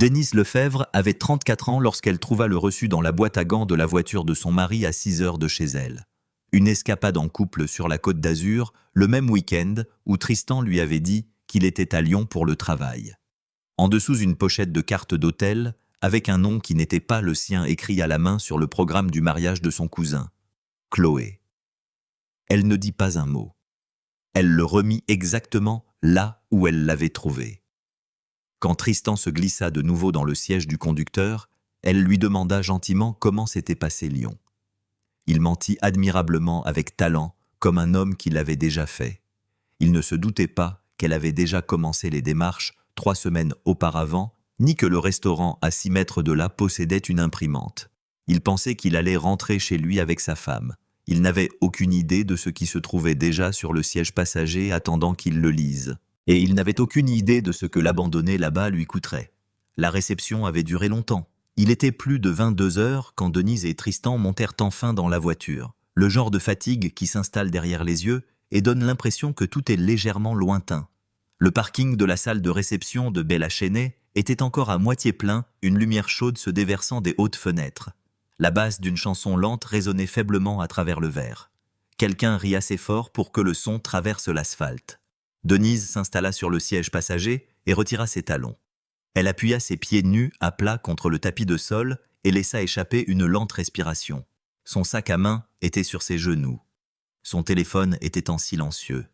Denise Lefebvre avait 34 ans lorsqu'elle trouva le reçu dans la boîte à gants de la voiture de son mari à 6 heures de chez elle. Une escapade en couple sur la Côte d'Azur, le même week-end où Tristan lui avait dit qu'il était à Lyon pour le travail. En dessous une pochette de carte d'hôtel, avec un nom qui n'était pas le sien écrit à la main sur le programme du mariage de son cousin. Chloé. Elle ne dit pas un mot. Elle le remit exactement là où elle l'avait trouvé. Quand Tristan se glissa de nouveau dans le siège du conducteur, elle lui demanda gentiment comment s'était passé Lyon. Il mentit admirablement avec talent, comme un homme qui l'avait déjà fait. Il ne se doutait pas qu'elle avait déjà commencé les démarches 3 semaines auparavant, ni que le restaurant à 6 mètres de là possédait une imprimante. Il pensait qu'il allait rentrer chez lui avec sa femme. Il n'avait aucune idée de ce qui se trouvait déjà sur le siège passager attendant qu'il le lise. Et il n'avait aucune idée de ce que l'abandonner là-bas lui coûterait. La réception avait duré longtemps. Il était plus de 22 heures quand Denise et Tristan montèrent enfin dans la voiture. Le genre de fatigue qui s'installe derrière les yeux et donne l'impression que tout est légèrement lointain. Le parking de la salle de réception de Bella Chesnay était encore à moitié plein, une lumière chaude se déversant des hautes fenêtres. La basse d'une chanson lente résonnait faiblement à travers le verre. Quelqu'un rit assez fort pour que le son traverse l'asphalte. Denise s'installa sur le siège passager et retira ses talons. Elle appuya ses pieds nus à plat contre le tapis de sol et laissa échapper une lente respiration. Son sac à main était sur ses genoux. Son téléphone était en silencieux.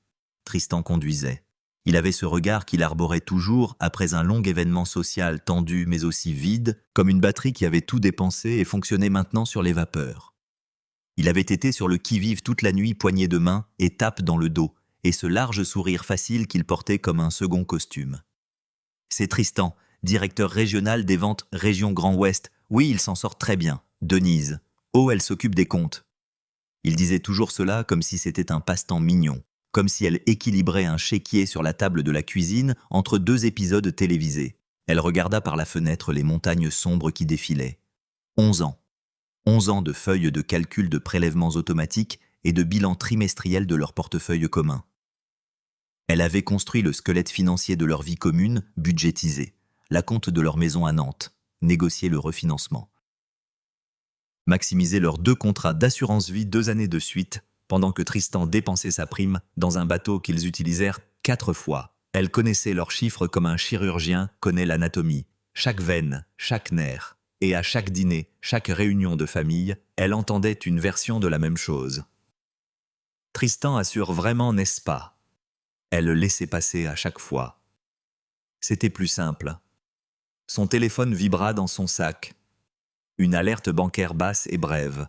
Tristan conduisait. Il avait ce regard qu'il arborait toujours après un long événement social tendu mais aussi vide, comme une batterie qui avait tout dépensé et fonctionnait maintenant sur les vapeurs. Il avait été sur le qui-vive toute la nuit, poignée de main et tape dans le dos, et ce large sourire facile qu'il portait comme un second costume. C'est Tristan, directeur régional des ventes Région Grand Ouest. Oui, il s'en sort très bien. Denise. Oh, elle s'occupe des comptes. Il disait toujours cela comme si c'était un passe-temps mignon, comme si elle équilibrait un chéquier sur la table de la cuisine entre 2 épisodes télévisés. Elle regarda par la fenêtre les montagnes sombres qui défilaient. 11 ans. 11 ans de feuilles de calcul de prélèvements automatiques et de bilan trimestriel de leur portefeuille commun. Elle avait construit le squelette financier de leur vie commune, budgétisé, l'acompte de leur maison à Nantes, négocié le refinancement. Maximiser leurs 2 contrats d'assurance vie 2 années de suite, pendant que Tristan dépensait sa prime dans un bateau qu'ils utilisèrent 4 fois. Elle connaissait leurs chiffres comme un chirurgien connaît l'anatomie, chaque veine, chaque nerf. Et à chaque dîner, chaque réunion de famille, elle entendait une version de la même chose. Tristan assure vraiment, n'est-ce pas ? Elle le laissait passer à chaque fois. C'était plus simple. Son téléphone vibra dans son sac. Une alerte bancaire basse et brève.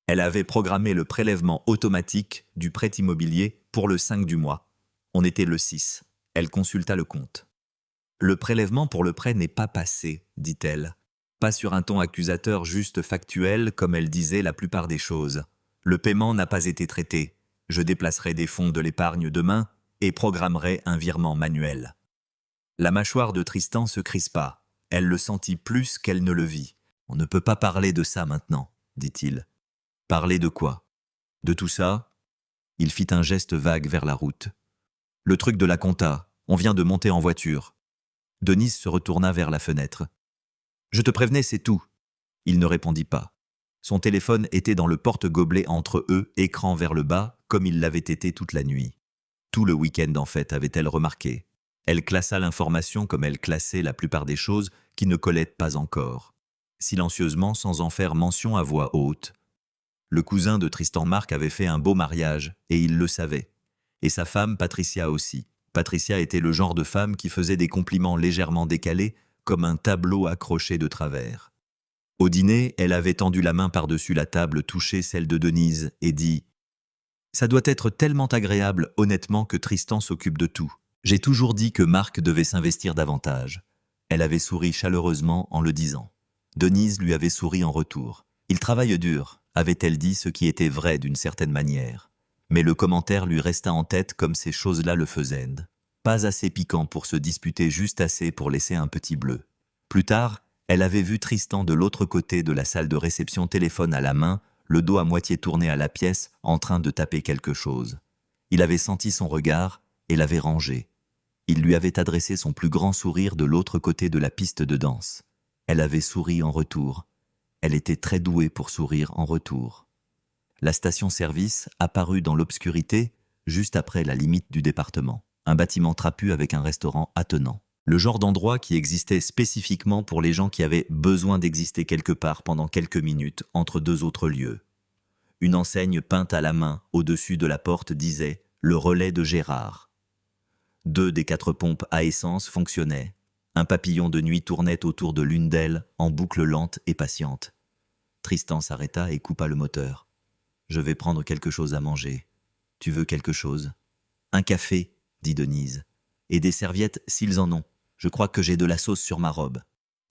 Elle avait programmé le prélèvement automatique du prêt immobilier pour le 5 du mois. On était le 6. Elle consulta le compte. « Le prélèvement pour le prêt n'est pas passé, dit-elle. Pas sur un ton accusateur juste factuel comme elle disait la plupart des choses. Le paiement n'a pas été traité. Je déplacerai des fonds de l'épargne demain et programmerai un virement manuel. » La mâchoire de Tristan se crispa. Elle le sentit plus qu'elle ne le vit. « On ne peut pas parler de ça maintenant, » dit-il. « Parler de quoi ? De tout ça ?» Il fit un geste vague vers la route. « Le truc de la compta, on vient de monter en voiture. » Denise se retourna vers la fenêtre. « Je te prévenais, c'est tout. » Il ne répondit pas. Son téléphone était dans le porte-gobelet entre eux, écran vers le bas, comme il l'avait été toute la nuit. Tout le week-end, en fait, avait-elle remarqué. Elle classa l'information comme elle classait la plupart des choses qui ne collaient pas encore. Silencieusement, sans en faire mention à voix haute. Le cousin de Tristan Marc avait fait un beau mariage, et il le savait. Et sa femme, Patricia aussi. Patricia était le genre de femme qui faisait des compliments légèrement décalés, comme un tableau accroché de travers. Au dîner, elle avait tendu la main par-dessus la table, touché celle de Denise, et dit « Ça doit être tellement agréable, honnêtement, que Tristan s'occupe de tout. J'ai toujours dit que Marc devait s'investir davantage. » Elle avait souri chaleureusement en le disant. Denise lui avait souri en retour. « Il travaille dur », avait-elle dit, ce qui était vrai d'une certaine manière. Mais le commentaire lui resta en tête comme ces choses-là le faisaient. Pas assez piquant pour se disputer, juste assez pour laisser un petit bleu. Plus tard, elle avait vu Tristan de l'autre côté de la salle de réception, téléphone à la main, le dos à moitié tourné à la pièce, en train de taper quelque chose. Il avait senti son regard et l'avait rangé. Il lui avait adressé son plus grand sourire de l'autre côté de la piste de danse. Elle avait souri en retour. Elle était très douée pour sourire en retour. La station-service apparut dans l'obscurité, juste après la limite du département. Un bâtiment trapu avec un restaurant attenant. Le genre d'endroit qui existait spécifiquement pour les gens qui avaient besoin d'exister quelque part pendant quelques minutes entre deux autres lieux. Une enseigne peinte à la main au-dessus de la porte disait « Le relais de Gérard ». 2 des 4 pompes à essence fonctionnaient. Un papillon de nuit tournait autour de l'une d'elles en boucle lente et patiente. Tristan s'arrêta et coupa le moteur. « Je vais prendre quelque chose à manger. Tu veux quelque chose ?»« Un café, » dit Denise. « Et des serviettes s'ils en ont. Je crois que j'ai de la sauce sur ma robe. »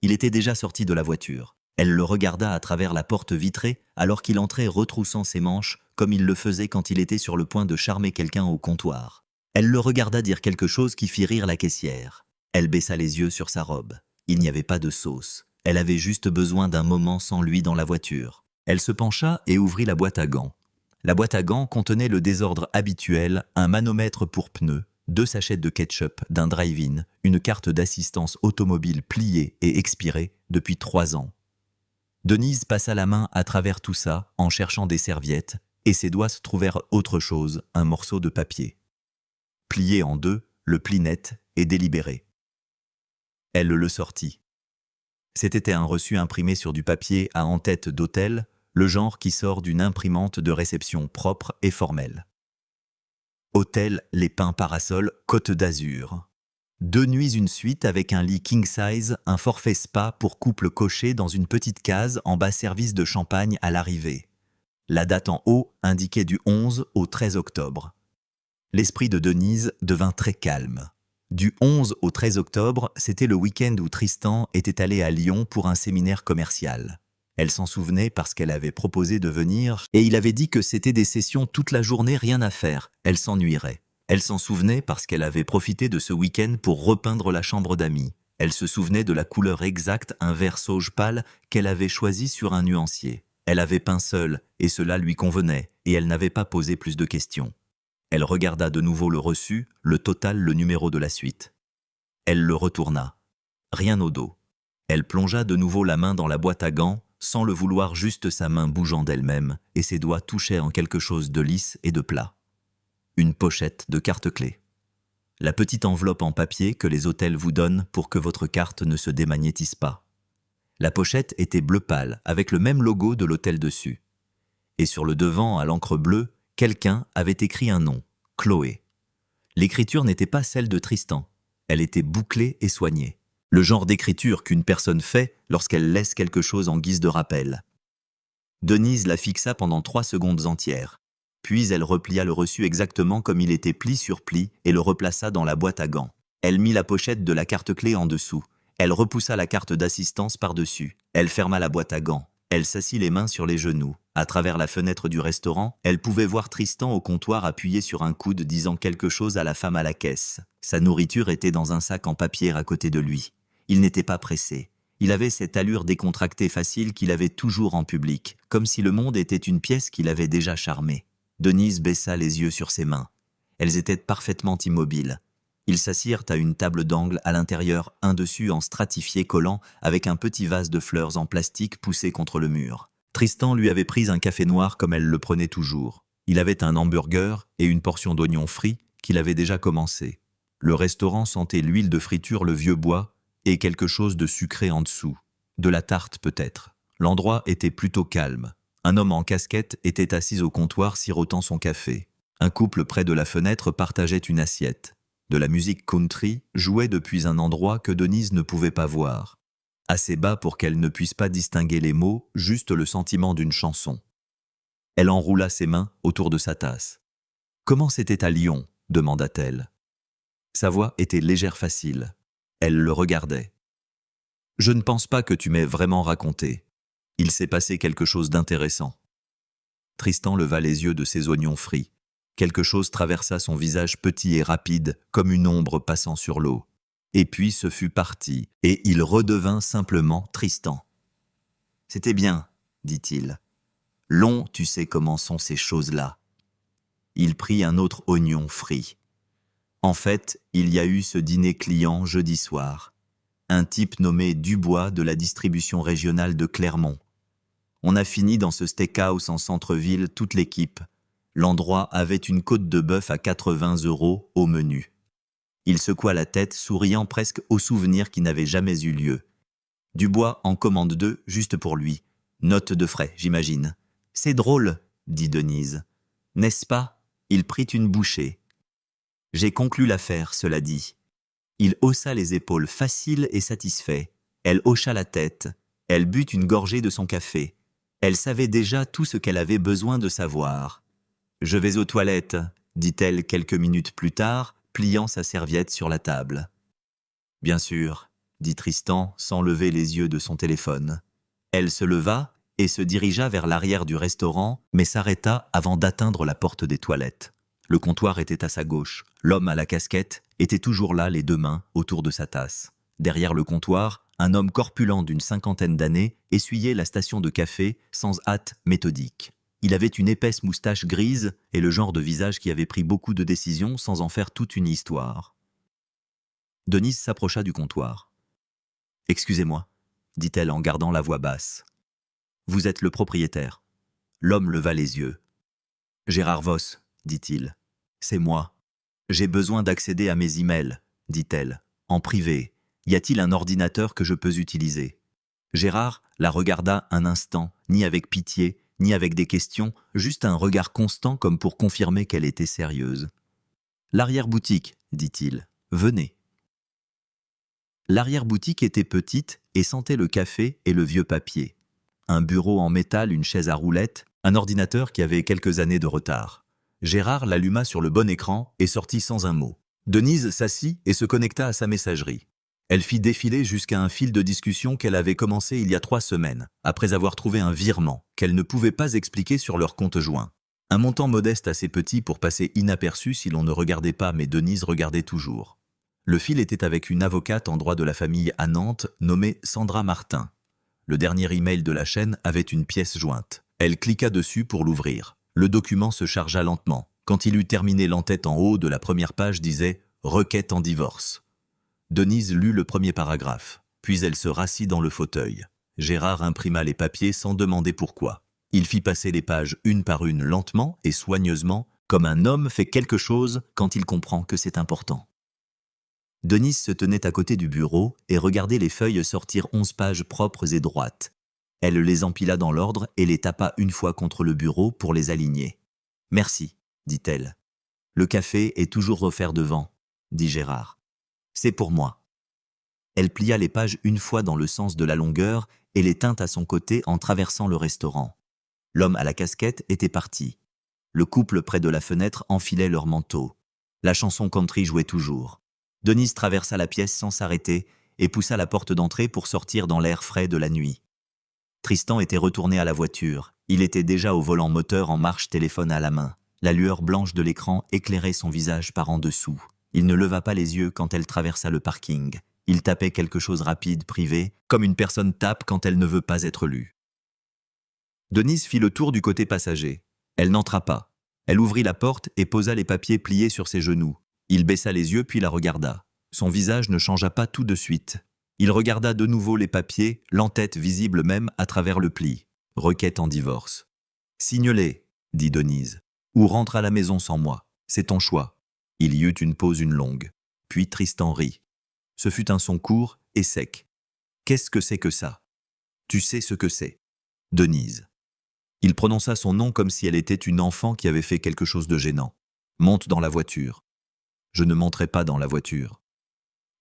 Il était déjà sorti de la voiture. Elle le regarda à travers la porte vitrée alors qu'il entrait retroussant ses manches comme il le faisait quand il était sur le point de charmer quelqu'un au comptoir. Elle le regarda dire quelque chose qui fit rire la caissière. Elle baissa les yeux sur sa robe. Il n'y avait pas de sauce. Elle avait juste besoin d'un moment sans lui dans la voiture. Elle se pencha et ouvrit la boîte à gants. La boîte à gants contenait le désordre habituel, un manomètre pour pneus, 2 sachets de ketchup, d'un drive-in, une carte d'assistance automobile pliée et expirée depuis 3 ans. Denise passa la main à travers tout ça en cherchant des serviettes et ses doigts se trouvèrent autre chose, un morceau de papier. Plié en 2, le pli net et délibéré. Elle le sortit. C'était un reçu imprimé sur du papier à en-tête d'hôtel, le genre qui sort d'une imprimante de réception propre et formelle. Hôtel Les Pins Parasol, Côte d'Azur. 2 nuits une suite avec un lit king size, un forfait spa pour couple coché dans une petite case en bas service de champagne à l'arrivée. La date en haut indiquait du 11 au 13 octobre. L'esprit de Denise devint très calme. Du 11 au 13 octobre, c'était le week-end où Tristan était allé à Lyon pour un séminaire commercial. Elle s'en souvenait parce qu'elle avait proposé de venir et il avait dit que c'était des sessions toute la journée, rien à faire. Elle s'ennuierait. Elle s'en souvenait parce qu'elle avait profité de ce week-end pour repeindre la chambre d'amis. Elle se souvenait de la couleur exacte, un vert sauge pâle, qu'elle avait choisi sur un nuancier. Elle avait peint seule, et cela lui convenait, et elle n'avait pas posé plus de questions. Elle regarda de nouveau le reçu, le total, le numéro de la suite. Elle le retourna. Rien au dos. Elle plongea de nouveau la main dans la boîte à gants, sans le vouloir, juste sa main bougeant d'elle-même, et ses doigts touchaient en quelque chose de lisse et de plat. Une pochette de carte-clés. La petite enveloppe en papier que les hôtels vous donnent pour que votre carte ne se démagnétise pas. La pochette était bleu pâle, avec le même logo de l'hôtel dessus. Et sur le devant, à l'encre bleue, quelqu'un avait écrit un nom, Chloé. L'écriture n'était pas celle de Tristan. Elle était bouclée et soignée. Le genre d'écriture qu'une personne fait lorsqu'elle laisse quelque chose en guise de rappel. Denise la fixa pendant 3 secondes entières. Puis elle replia le reçu exactement comme il était pli sur pli et le replaça dans la boîte à gants. Elle mit la pochette de la carte-clé en dessous. Elle repoussa la carte d'assistance par-dessus. Elle ferma la boîte à gants. Elle s'assit les mains sur les genoux. À travers la fenêtre du restaurant, elle pouvait voir Tristan au comptoir appuyé sur un coude disant quelque chose à la femme à la caisse. Sa nourriture était dans un sac en papier à côté de lui. Il n'était pas pressé. Il avait cette allure décontractée facile qu'il avait toujours en public, comme si le monde était une pièce qu'il avait déjà charmée. Denise baissa les yeux sur ses mains. Elles étaient parfaitement immobiles. Ils s'assirent à une table d'angle à l'intérieur, un dessus en stratifié collant, avec un petit vase de fleurs en plastique poussé contre le mur. Tristan lui avait pris un café noir comme elle le prenait toujours. Il avait un hamburger et une portion d'oignons frits qu'il avait déjà commencé. Le restaurant sentait l'huile de friture, le vieux bois et quelque chose de sucré en dessous. De la tarte peut-être. L'endroit était plutôt calme. Un homme en casquette était assis au comptoir sirotant son café. Un couple près de la fenêtre partageait une assiette. De la musique country jouait depuis un endroit que Denise ne pouvait pas voir. Assez bas pour qu'elle ne puisse pas distinguer les mots, juste le sentiment d'une chanson. Elle enroula ses mains autour de sa tasse. « Comment c'était à Lyon ?» demanda-t-elle. Sa voix était légère facile. Elle le regardait. « Je ne pense pas que tu m'aies vraiment raconté. Il s'est passé quelque chose d'intéressant. » Tristan leva les yeux de ses oignons frits. Quelque chose traversa son visage petit et rapide, comme une ombre passant sur l'eau. Et puis ce fut parti, et il redevint simplement Tristan. « C'était bien, dit-il. Long, tu sais comment sont ces choses-là. » Il prit un autre oignon frit. En fait, il y a eu ce dîner client jeudi soir. Un type nommé Dubois de la distribution régionale de Clermont. On a fini dans ce steakhouse en centre-ville, toute l'équipe. L'endroit avait une côte de bœuf à 80 € au menu. Il secoua la tête, souriant presque au souvenir qui n'avait jamais eu lieu. Dubois en commande 2, juste pour lui. Note de frais, j'imagine. C'est drôle, dit Denise. N'est-ce pas? Il prit une bouchée. J'ai conclu l'affaire, cela dit. Il haussa les épaules, facile et satisfait. Elle hocha la tête. Elle but une gorgée de son café. Elle savait déjà tout ce qu'elle avait besoin de savoir. « Je vais aux toilettes », dit-elle quelques minutes plus tard, pliant sa serviette sur la table. « Bien sûr », dit Tristan sans lever les yeux de son téléphone. Elle se leva et se dirigea vers l'arrière du restaurant, mais s'arrêta avant d'atteindre la porte des toilettes. Le comptoir était à sa gauche. L'homme à la casquette était toujours là, les deux mains autour de sa tasse. Derrière le comptoir, un homme corpulent d'une 50aine d'années essuyait la station de café sans hâte méthodique. Il avait une épaisse moustache grise et le genre de visage qui avait pris beaucoup de décisions sans en faire toute une histoire. Denise s'approcha du comptoir. « Excusez-moi », dit-elle en gardant la voix basse. « Vous êtes le propriétaire. » L'homme leva les yeux. « Gérard Voss, » dit-il. « C'est moi. J'ai besoin d'accéder à mes emails, » dit-elle. « En privé. Y a-t-il un ordinateur que je peux utiliser ?» Gérard la regarda un instant, ni avec pitié, ni avec des questions, juste un regard constant comme pour confirmer qu'elle était sérieuse. « L'arrière-boutique, » dit-il. « Venez. » L'arrière-boutique était petite et sentait le café et le vieux papier. Un bureau en métal, une chaise à roulettes, un ordinateur qui avait quelques années de retard. Gérard l'alluma sur le bon écran et sortit sans un mot. Denise s'assit et se connecta à sa messagerie. Elle fit défiler jusqu'à un fil de discussion qu'elle avait commencé il y a 3 semaines, après avoir trouvé un virement qu'elle ne pouvait pas expliquer sur leur compte joint. Un montant modeste assez petit pour passer inaperçu si l'on ne regardait pas, mais Denise regardait toujours. Le fil était avec une avocate en droit de la famille à Nantes, nommée Sandra Martin. Le dernier email de la chaîne avait une pièce jointe. Elle cliqua dessus pour l'ouvrir. Le document se chargea lentement. Quand il eut terminé, l'entête en haut de la première page disait « Requête en divorce ». Denise lut le premier paragraphe, puis elle se rassit dans le fauteuil. Gérard imprima les papiers sans demander pourquoi. Il fit passer les pages une par une lentement et soigneusement, comme un homme fait quelque chose quand il comprend que c'est important. Denise se tenait à côté du bureau et regardait les feuilles sortir 11 pages propres et droites. Elle les empila dans l'ordre et les tapa une fois contre le bureau pour les aligner. « Merci », dit-elle. « Le café est toujours offert devant », dit Gérard. « C'est pour moi. » Elle plia les pages une fois dans le sens de la longueur et les tint à son côté en traversant le restaurant. L'homme à la casquette était parti. Le couple près de la fenêtre enfilait leur manteau. La chanson country jouait toujours. Denise traversa la pièce sans s'arrêter et poussa la porte d'entrée pour sortir dans l'air frais de la nuit. Tristan était retourné à la voiture. Il était déjà au volant moteur en marche, téléphone à la main. La lueur blanche de l'écran éclairait son visage par en dessous. Il ne leva pas les yeux quand elle traversa le parking. Il tapait quelque chose rapide, privé, comme une personne tape quand elle ne veut pas être lue. Denise fit le tour du côté passager. Elle n'entra pas. Elle ouvrit la porte et posa les papiers pliés sur ses genoux. Il baissa les yeux puis la regarda. Son visage ne changea pas tout de suite. Il regarda de nouveau les papiers, l'entête visible même à travers le pli. Requête en divorce. « Signe-les », dit Denise, « ou rentre à la maison sans moi. C'est ton choix. » Il y eut une pause, une longue. Puis Tristan rit. Ce fut un son court et sec. « Qu'est-ce que c'est que ça ? Tu sais ce que c'est. Denise. » Il prononça son nom comme si elle était une enfant qui avait fait quelque chose de gênant. « Monte dans la voiture. » Je ne monterai pas dans la voiture.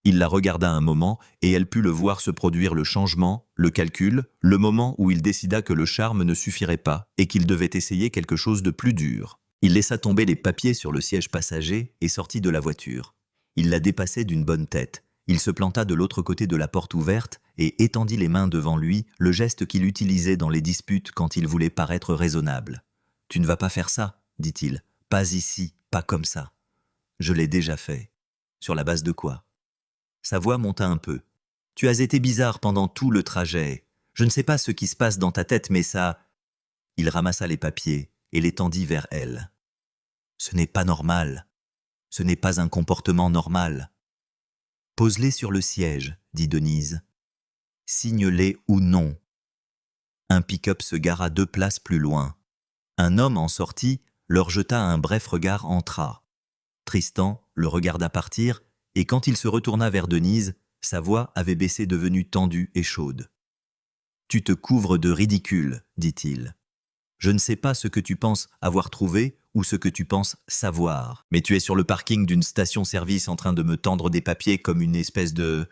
Il la regarda un moment et elle put le voir se produire le changement, le calcul, le moment où il décida que le charme ne suffirait pas et qu'il devait essayer quelque chose de plus dur. Il laissa tomber les papiers sur le siège passager et sortit de la voiture. Il la dépassait d'une bonne tête. Il se planta de l'autre côté de la porte ouverte et étendit les mains devant lui, le geste qu'il utilisait dans les disputes quand il voulait paraître raisonnable. « Tu ne vas pas faire ça, dit-il. Pas ici, pas comme ça. Je l'ai déjà fait. Sur la base de quoi ? » Sa voix monta un peu. « Tu as été bizarre pendant tout le trajet. Je ne sais pas ce qui se passe dans ta tête, mais ça... » Il ramassa les papiers et les tendit vers elle. « Ce n'est pas normal. Ce n'est pas un comportement normal. Pose-les sur le siège, dit Denise. Signe-les ou non. Un pick-up se gara 2 places plus loin. Un homme en sortit, leur jeta un bref regard, entra. Tristan le regarda partir, et quand il se retourna vers Denise, sa voix avait baissé, devenue tendue et chaude. « Tu te couvres de ridicule, dit-il. Je ne sais pas ce que tu penses avoir trouvé ou ce que tu penses savoir, mais tu es sur le parking d'une station-service en train de me tendre des papiers comme une espèce de... »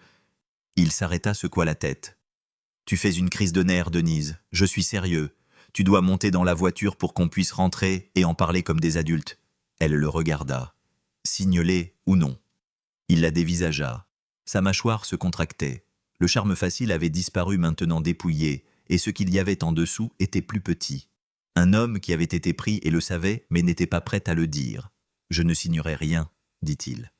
Il s'arrêta, secoua la tête. « Tu fais une crise de nerfs, Denise, je suis sérieux. Tu dois monter dans la voiture pour qu'on puisse rentrer et en parler comme des adultes. » Elle le regarda. Signe-les ou non. Il la dévisagea. Sa mâchoire se contractait. Le charme facile avait disparu, maintenant dépouillé, et ce qu'il y avait en dessous était plus petit. Un homme qui avait été pris et le savait, mais n'était pas prêt à le dire. « Je ne signerai rien, dit-il. »«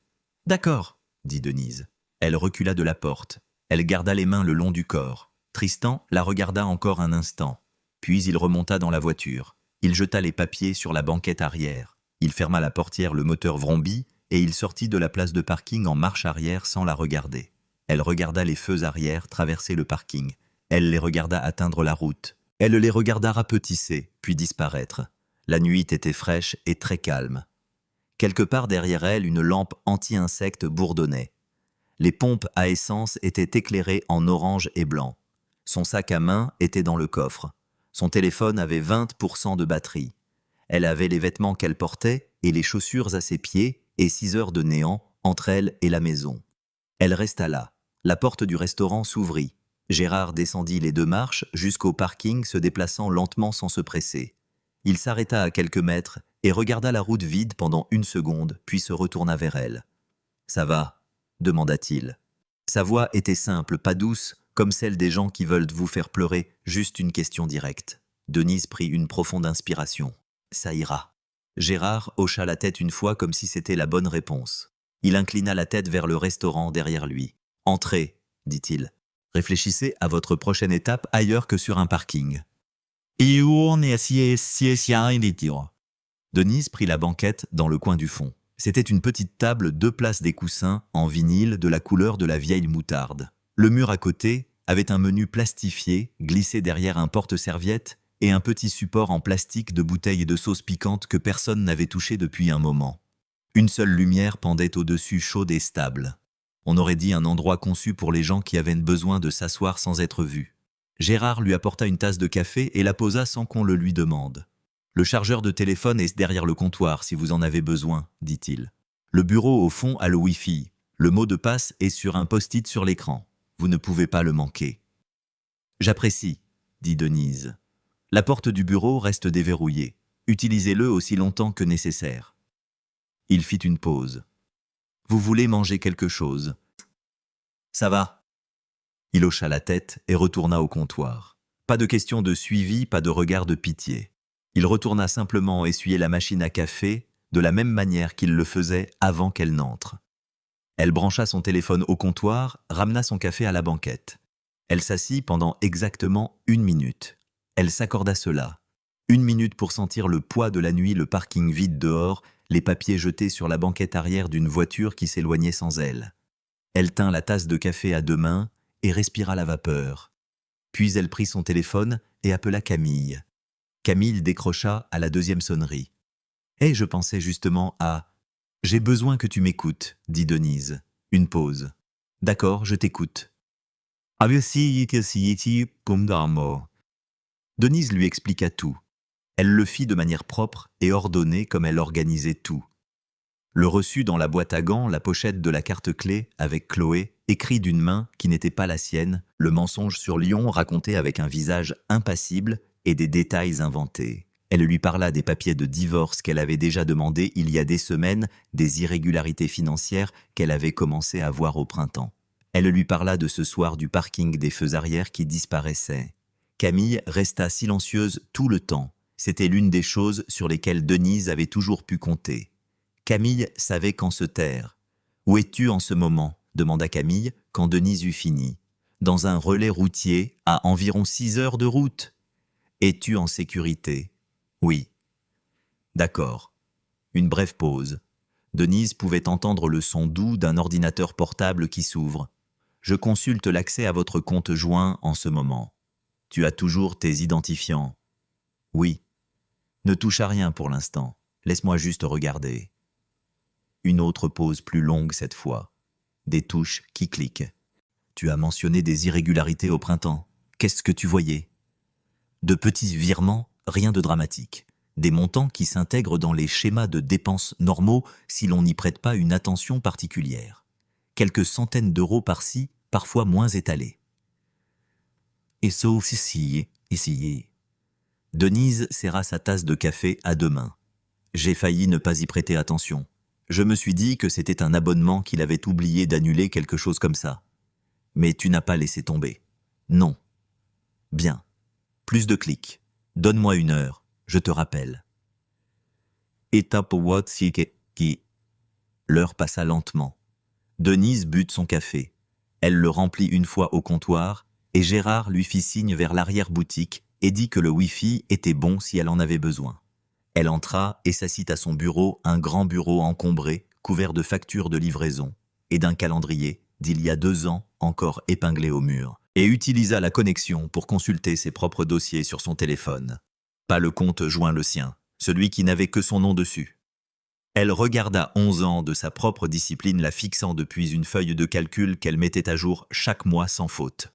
D'accord, dit Denise. » Elle recula de la porte. Elle garda les mains le long du corps. Tristan la regarda encore un instant. Puis il remonta dans la voiture. Il jeta les papiers sur la banquette arrière. Il ferma la portière, le moteur vrombit, et il sortit de la place de parking en marche arrière sans la regarder. Elle regarda les feux arrière traverser le parking. Elle les regarda atteindre la route. Elle les regarda rapetisser, puis disparaître. La nuit était fraîche et très calme. Quelque part derrière elle, une lampe anti-insectes bourdonnait. Les pompes à essence étaient éclairées en orange et blanc. Son sac à main était dans le coffre. Son téléphone avait 20% de batterie. Elle avait les vêtements qu'elle portait et les chaussures à ses pieds et 6 heures de néant entre elle et la maison. Elle resta là. La porte du restaurant s'ouvrit. Gérard descendit les 2 marches jusqu'au parking, se déplaçant lentement sans se presser. Il s'arrêta à quelques mètres et regarda la route vide pendant 1 seconde, puis se retourna vers elle. « Ça va ?» demanda-t-il. Sa voix était simple, pas douce, comme celle des gens qui veulent vous faire pleurer, juste une question directe. Denise prit une profonde inspiration. « Ça ira. » Gérard hocha la tête une fois comme si c'était la bonne réponse. Il inclina la tête vers le restaurant derrière lui. « Entrez, dit-il. Réfléchissez à votre prochaine étape ailleurs que sur un parking. » Denise prit la banquette dans le coin du fond. C'était une petite table, 2 places, des coussins en vinyle de la couleur de la vieille moutarde. Le mur à côté avait un menu plastifié glissé derrière un porte-serviette et un petit support en plastique de bouteilles de sauce piquante que personne n'avait touché depuis un moment. Une seule lumière pendait au-dessus, chaude et stable. On aurait dit un endroit conçu pour les gens qui avaient besoin de s'asseoir sans être vus. Gérard lui apporta une tasse de café et la posa sans qu'on le lui demande. « Le chargeur de téléphone est derrière le comptoir si vous en avez besoin, dit-il. Le bureau au fond a le Wi-Fi. Le mot de passe est sur un post-it sur l'écran. Vous ne pouvez pas le manquer. »« J'apprécie, » dit Denise. « La porte du bureau reste déverrouillée. Utilisez-le aussi longtemps que nécessaire. » Il fit une pause. « Vous voulez manger quelque chose ? » ?»« Ça va. » Il hocha la tête et retourna au comptoir. Pas de question de suivi, pas de regard de pitié. Il retourna simplement essuyer la machine à café de la même manière qu'il le faisait avant qu'elle n'entre. Elle brancha son téléphone au comptoir, ramena son café à la banquette. Elle s'assit pendant exactement 1 minute. Elle s'accorda cela. 1 minute pour sentir le poids de la nuit, le parking vide dehors, les papiers jetés sur la banquette arrière d'une voiture qui s'éloignait sans elle. Elle tint la tasse de café à 2 mains et respira la vapeur. Puis elle prit son téléphone et appela Camille. Camille décrocha à la 2e sonnerie. « Et je pensais justement à... »« J'ai besoin que tu m'écoutes, » dit Denise. Une pause. « D'accord, je t'écoute. » Denise lui expliqua tout. Elle le fit de manière propre et ordonnée comme elle organisait tout. Le reçut dans la boîte à gants, la pochette de la carte clé avec Chloé, écrit d'une main qui n'était pas la sienne, le mensonge sur Lyon raconté avec un visage impassible et des détails inventés. Elle lui parla des papiers de divorce qu'elle avait déjà demandés il y a des semaines, des irrégularités financières qu'elle avait commencé à voir au printemps. Elle lui parla de ce soir du parking des feux arrière qui disparaissait. Camille resta silencieuse tout le temps. C'était l'une des choses sur lesquelles Denise avait toujours pu compter. Camille savait quand se taire. « Où es-tu en ce moment ?» demanda Camille quand Denise eut fini. « Dans un relais routier à environ 6 heures de route. »« Es-tu en sécurité ?»« Oui. »« D'accord. » Une brève pause. Denise pouvait entendre le son doux d'un ordinateur portable qui s'ouvre. Je consulte l'accès à votre compte joint en ce moment. Tu as toujours tes identifiants. Oui. Ne touche à rien pour l'instant. Laisse-moi juste regarder. Une autre pause plus longue cette fois. Des touches qui cliquent. Tu as mentionné des irrégularités au printemps. Qu'est-ce que tu voyais? De petits virements, rien de dramatique. Des montants qui s'intègrent dans les schémas de dépenses normaux si l'on n'y prête pas une attention particulière. Quelques centaines d'euros par-ci, parfois moins étalés. Et sauf ici. Denise serra sa tasse de café à deux mains. J'ai failli ne pas y prêter attention. Je me suis dit que c'était un abonnement qu'il avait oublié d'annuler, quelque chose comme ça. Mais tu n'as pas laissé tomber. Non. Bien. Plus de clics. Donne-moi 1 heure. Je te rappelle. Étape qui. L'heure passa lentement. Denise but son café. Elle le remplit une fois au comptoir et Gérard lui fit signe vers l'arrière-boutique et dit que le Wi-Fi était bon si elle en avait besoin. Elle entra et s'assit à son bureau, un grand bureau encombré, couvert de factures de livraison et d'un calendrier d'il y a 2 ans encore épinglé au mur, et utilisa la connexion pour consulter ses propres dossiers sur son téléphone. Pas le compte joint le sien, celui qui n'avait que son nom dessus. Elle regarda 11 ans de sa propre discipline la fixant depuis une feuille de calcul qu'elle mettait à jour chaque mois sans faute.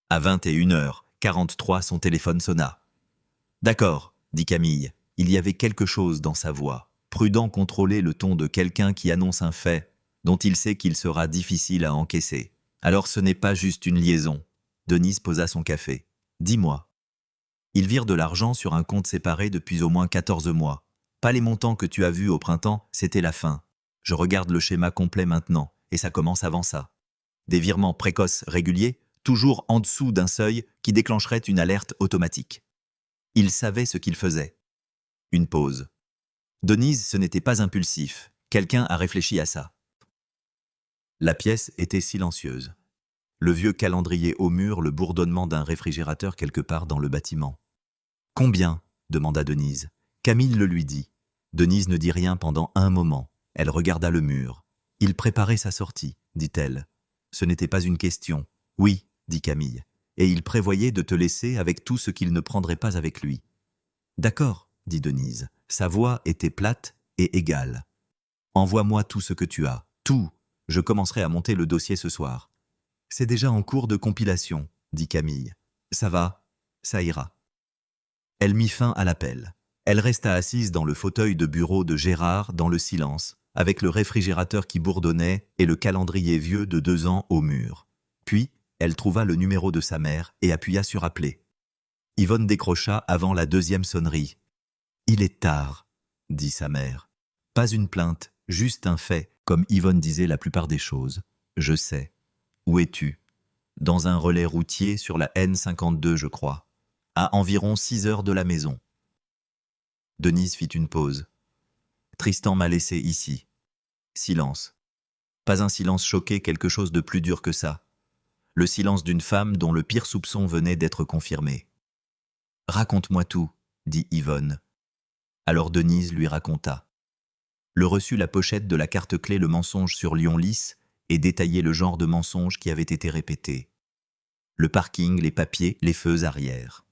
À 21h43, son téléphone sonna. « D'accord, » dit Camille. Il y avait quelque chose dans sa voix. Prudent contrôlait le ton de quelqu'un qui annonce un fait dont il sait qu'il sera difficile à encaisser. Alors ce n'est pas juste une liaison. Denise posa son café. « Dis-moi. » Ils virent de l'argent sur un compte séparé depuis au moins 14 mois. Pas les montants que tu as vus au printemps, c'était la fin. Je regarde le schéma complet maintenant, et ça commence avant ça. Des virements précoces réguliers, toujours en dessous d'un seuil qui déclencherait une alerte automatique. Il savait ce qu'il faisait. Une pause. Denise, ce n'était pas impulsif. Quelqu'un a réfléchi à ça. La pièce était silencieuse. Le vieux calendrier au mur, le bourdonnement d'un réfrigérateur quelque part dans le bâtiment. « Combien ?» demanda Denise. Camille le lui dit. Denise ne dit rien pendant un moment. Elle regarda le mur. « Il préparait sa sortie, dit-elle. Ce n'était pas une question. Oui, dit Camille. Et il prévoyait de te laisser avec tout ce qu'il ne prendrait pas avec lui. D'accord, dit Denise. Sa voix était plate et égale. Envoie-moi tout ce que tu as. Tout. Je commencerai à monter le dossier ce soir. C'est déjà en cours de compilation, dit Camille. Ça va, ça ira. Elle mit fin à l'appel. Elle resta assise dans le fauteuil de bureau de Gérard dans le silence, avec le réfrigérateur qui bourdonnait et le calendrier vieux de 2 ans au mur. Puis, elle trouva le numéro de sa mère et appuya sur appeler. Yvonne décrocha avant la 2e sonnerie. « Il est tard, » dit sa mère. Pas une plainte, juste un fait, comme Yvonne disait la plupart des choses. Je sais. Où es-tu? Dans un relais routier sur la N52, je crois. À environ 6 heures de la maison. Denise fit une pause. Tristan m'a laissé ici. Silence. Pas un silence choqué, quelque chose de plus dur que ça. Le silence d'une femme dont le pire soupçon venait d'être confirmé. « Raconte-moi tout, » dit Yvonne. Alors Denise lui raconta. Le reçut la pochette de la carte-clé Le mensonge sur Lyon-Lys et détaillait le genre de mensonge qui avait été répété. Le parking, les papiers, les feux arrière.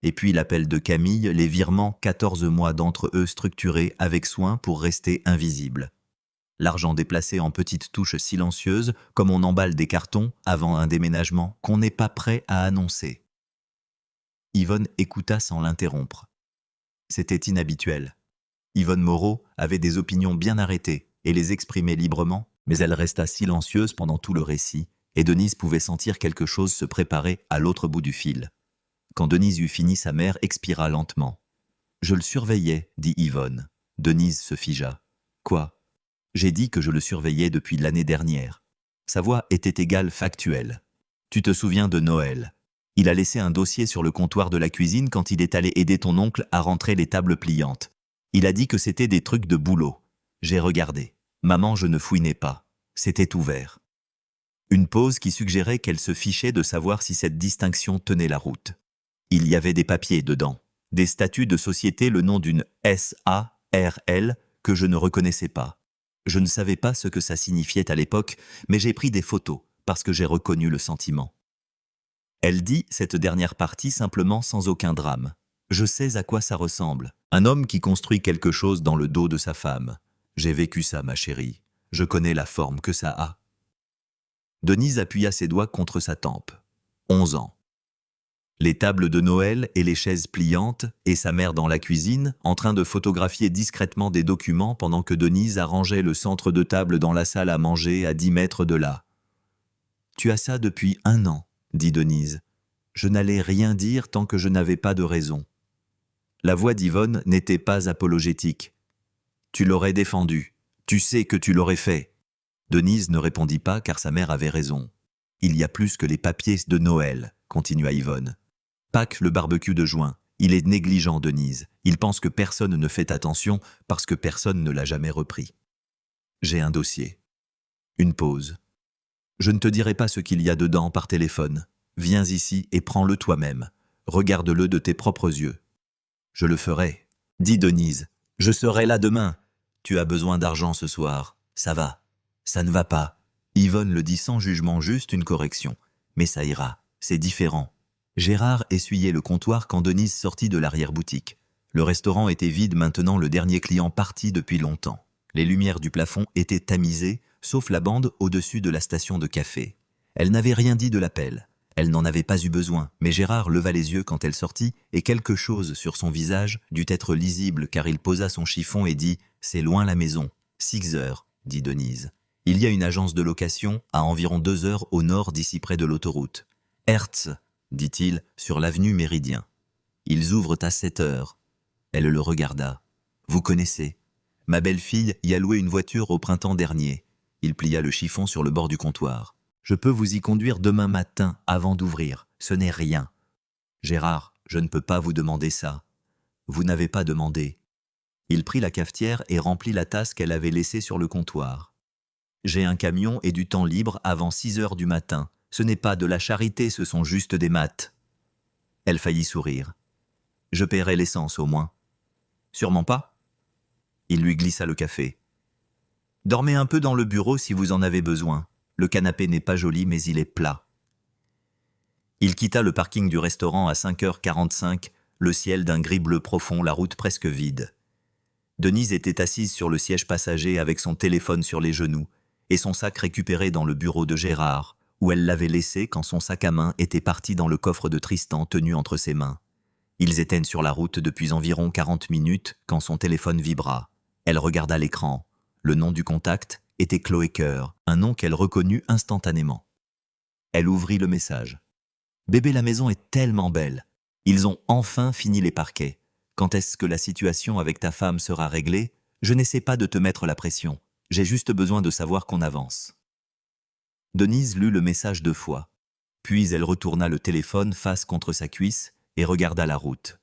Et puis l'appel de Camille, les virements, 14 mois d'entre eux structurés avec soin pour rester invisibles. L'argent déplacé en petites touches silencieuses, comme on emballe des cartons avant un déménagement qu'on n'est pas prêt à annoncer. Yvonne écouta sans l'interrompre. C'était inhabituel. Yvonne Moreau avait des opinions bien arrêtées et les exprimait librement, mais elle resta silencieuse pendant tout le récit, et Denise pouvait sentir quelque chose se préparer à l'autre bout du fil. Quand Denise eut fini, sa mère expira lentement. « Je le surveillais, » dit Yvonne. Denise se figea. « Quoi ? » ?»« J'ai dit que je le surveillais depuis l'année dernière. » Sa voix était égale factuelle. « Tu te souviens de Noël ? Il a laissé un dossier sur le comptoir de la cuisine quand il est allé aider ton oncle à rentrer les tables pliantes. Il a dit que c'était des trucs de boulot. J'ai regardé. Maman, je ne fouinais pas. C'était ouvert. » Une pause qui suggérait qu'elle se fichait de savoir si cette distinction tenait la route. Il y avait des papiers dedans, des statuts de société, le nom d'une SARL que je ne reconnaissais pas. Je ne savais pas ce que ça signifiait à l'époque, mais j'ai pris des photos, parce que j'ai reconnu le sentiment. Elle dit cette dernière partie simplement sans aucun drame. Je sais à quoi ça ressemble. Un homme qui construit quelque chose dans le dos de sa femme. J'ai vécu ça, ma chérie. Je connais la forme que ça a. Denise appuya ses doigts contre sa tempe. 11 ans. Les tables de Noël et les chaises pliantes, et sa mère dans la cuisine, en train de photographier discrètement des documents pendant que Denise arrangeait le centre de table dans la salle à manger à 10 mètres de là. « Tu as ça depuis 1 an, dit Denise. Je n'allais rien dire tant que je n'avais pas de raison. La voix d'Yvonne n'était pas apologétique. Tu l'aurais défendu. Tu sais que tu l'aurais fait. Denise ne répondit pas car sa mère avait raison. Il y a plus que les papiers de Noël, continua Yvonne. Pâques, le barbecue de juin. Il est négligent, Denise. Il pense que personne ne fait attention parce que personne ne l'a jamais repris. J'ai un dossier. Une pause. Je ne te dirai pas ce qu'il y a dedans par téléphone. Viens ici et prends-le toi-même. Regarde-le de tes propres yeux. Je le ferai, dit Denise. Je serai là demain. Tu as besoin d'argent ce soir. Ça va. Ça ne va pas. Yvonne le dit sans jugement, juste une correction. Mais ça ira. C'est différent. Gérard essuyait le comptoir quand Denise sortit de l'arrière-boutique. Le restaurant était vide maintenant, le dernier client parti depuis longtemps. Les lumières du plafond étaient tamisées, sauf la bande au-dessus de la station de café. Elle n'avait rien dit de l'appel. Elle n'en avait pas eu besoin, mais Gérard leva les yeux quand elle sortit et quelque chose sur son visage dut être lisible car il posa son chiffon et dit « C'est loin la maison. 6 heures, dit Denise. Il y a une agence de location à environ 2 heures au nord d'ici près de l'autoroute. Hertz, dit-il, sur l'avenue Méridien. Ils ouvrent à 7 heures. Elle le regarda. Vous connaissez. Ma belle-fille y a loué une voiture au printemps dernier. Il plia le chiffon sur le bord du comptoir. Je peux vous y conduire demain matin avant d'ouvrir. Ce n'est rien. Gérard, je ne peux pas vous demander ça. Vous n'avez pas demandé. Il prit la cafetière et remplit la tasse qu'elle avait laissée sur le comptoir. J'ai un camion et du temps libre avant 6 heures du matin. Ce n'est pas de la charité, ce sont juste des maths. Elle faillit sourire. Je paierai l'essence au moins. Sûrement pas. Il lui glissa le café. Dormez un peu dans le bureau si vous en avez besoin. Le canapé n'est pas joli, mais il est plat. Il quitta le parking du restaurant à 5h45, le ciel d'un gris bleu profond, la route presque vide. Denise était assise sur le siège passager avec son téléphone sur les genoux et son sac récupéré dans le bureau de Gérard, où elle l'avait laissé quand son sac à main était parti dans le coffre de Tristan tenu entre ses mains. Ils étaient sur la route depuis environ 40 minutes quand son téléphone vibra. Elle regarda l'écran. Le nom du contact était Chloé Coeur, un nom qu'elle reconnut instantanément. Elle ouvrit le message. « Bébé, la maison est tellement belle. Ils ont enfin fini les parquets. Quand est-ce que la situation avec ta femme sera réglée? Je n'essaie pas de te mettre la pression. J'ai juste besoin de savoir qu'on avance. » Denise lut le message 2 fois. Puis elle retourna le téléphone face contre sa cuisse et regarda la route.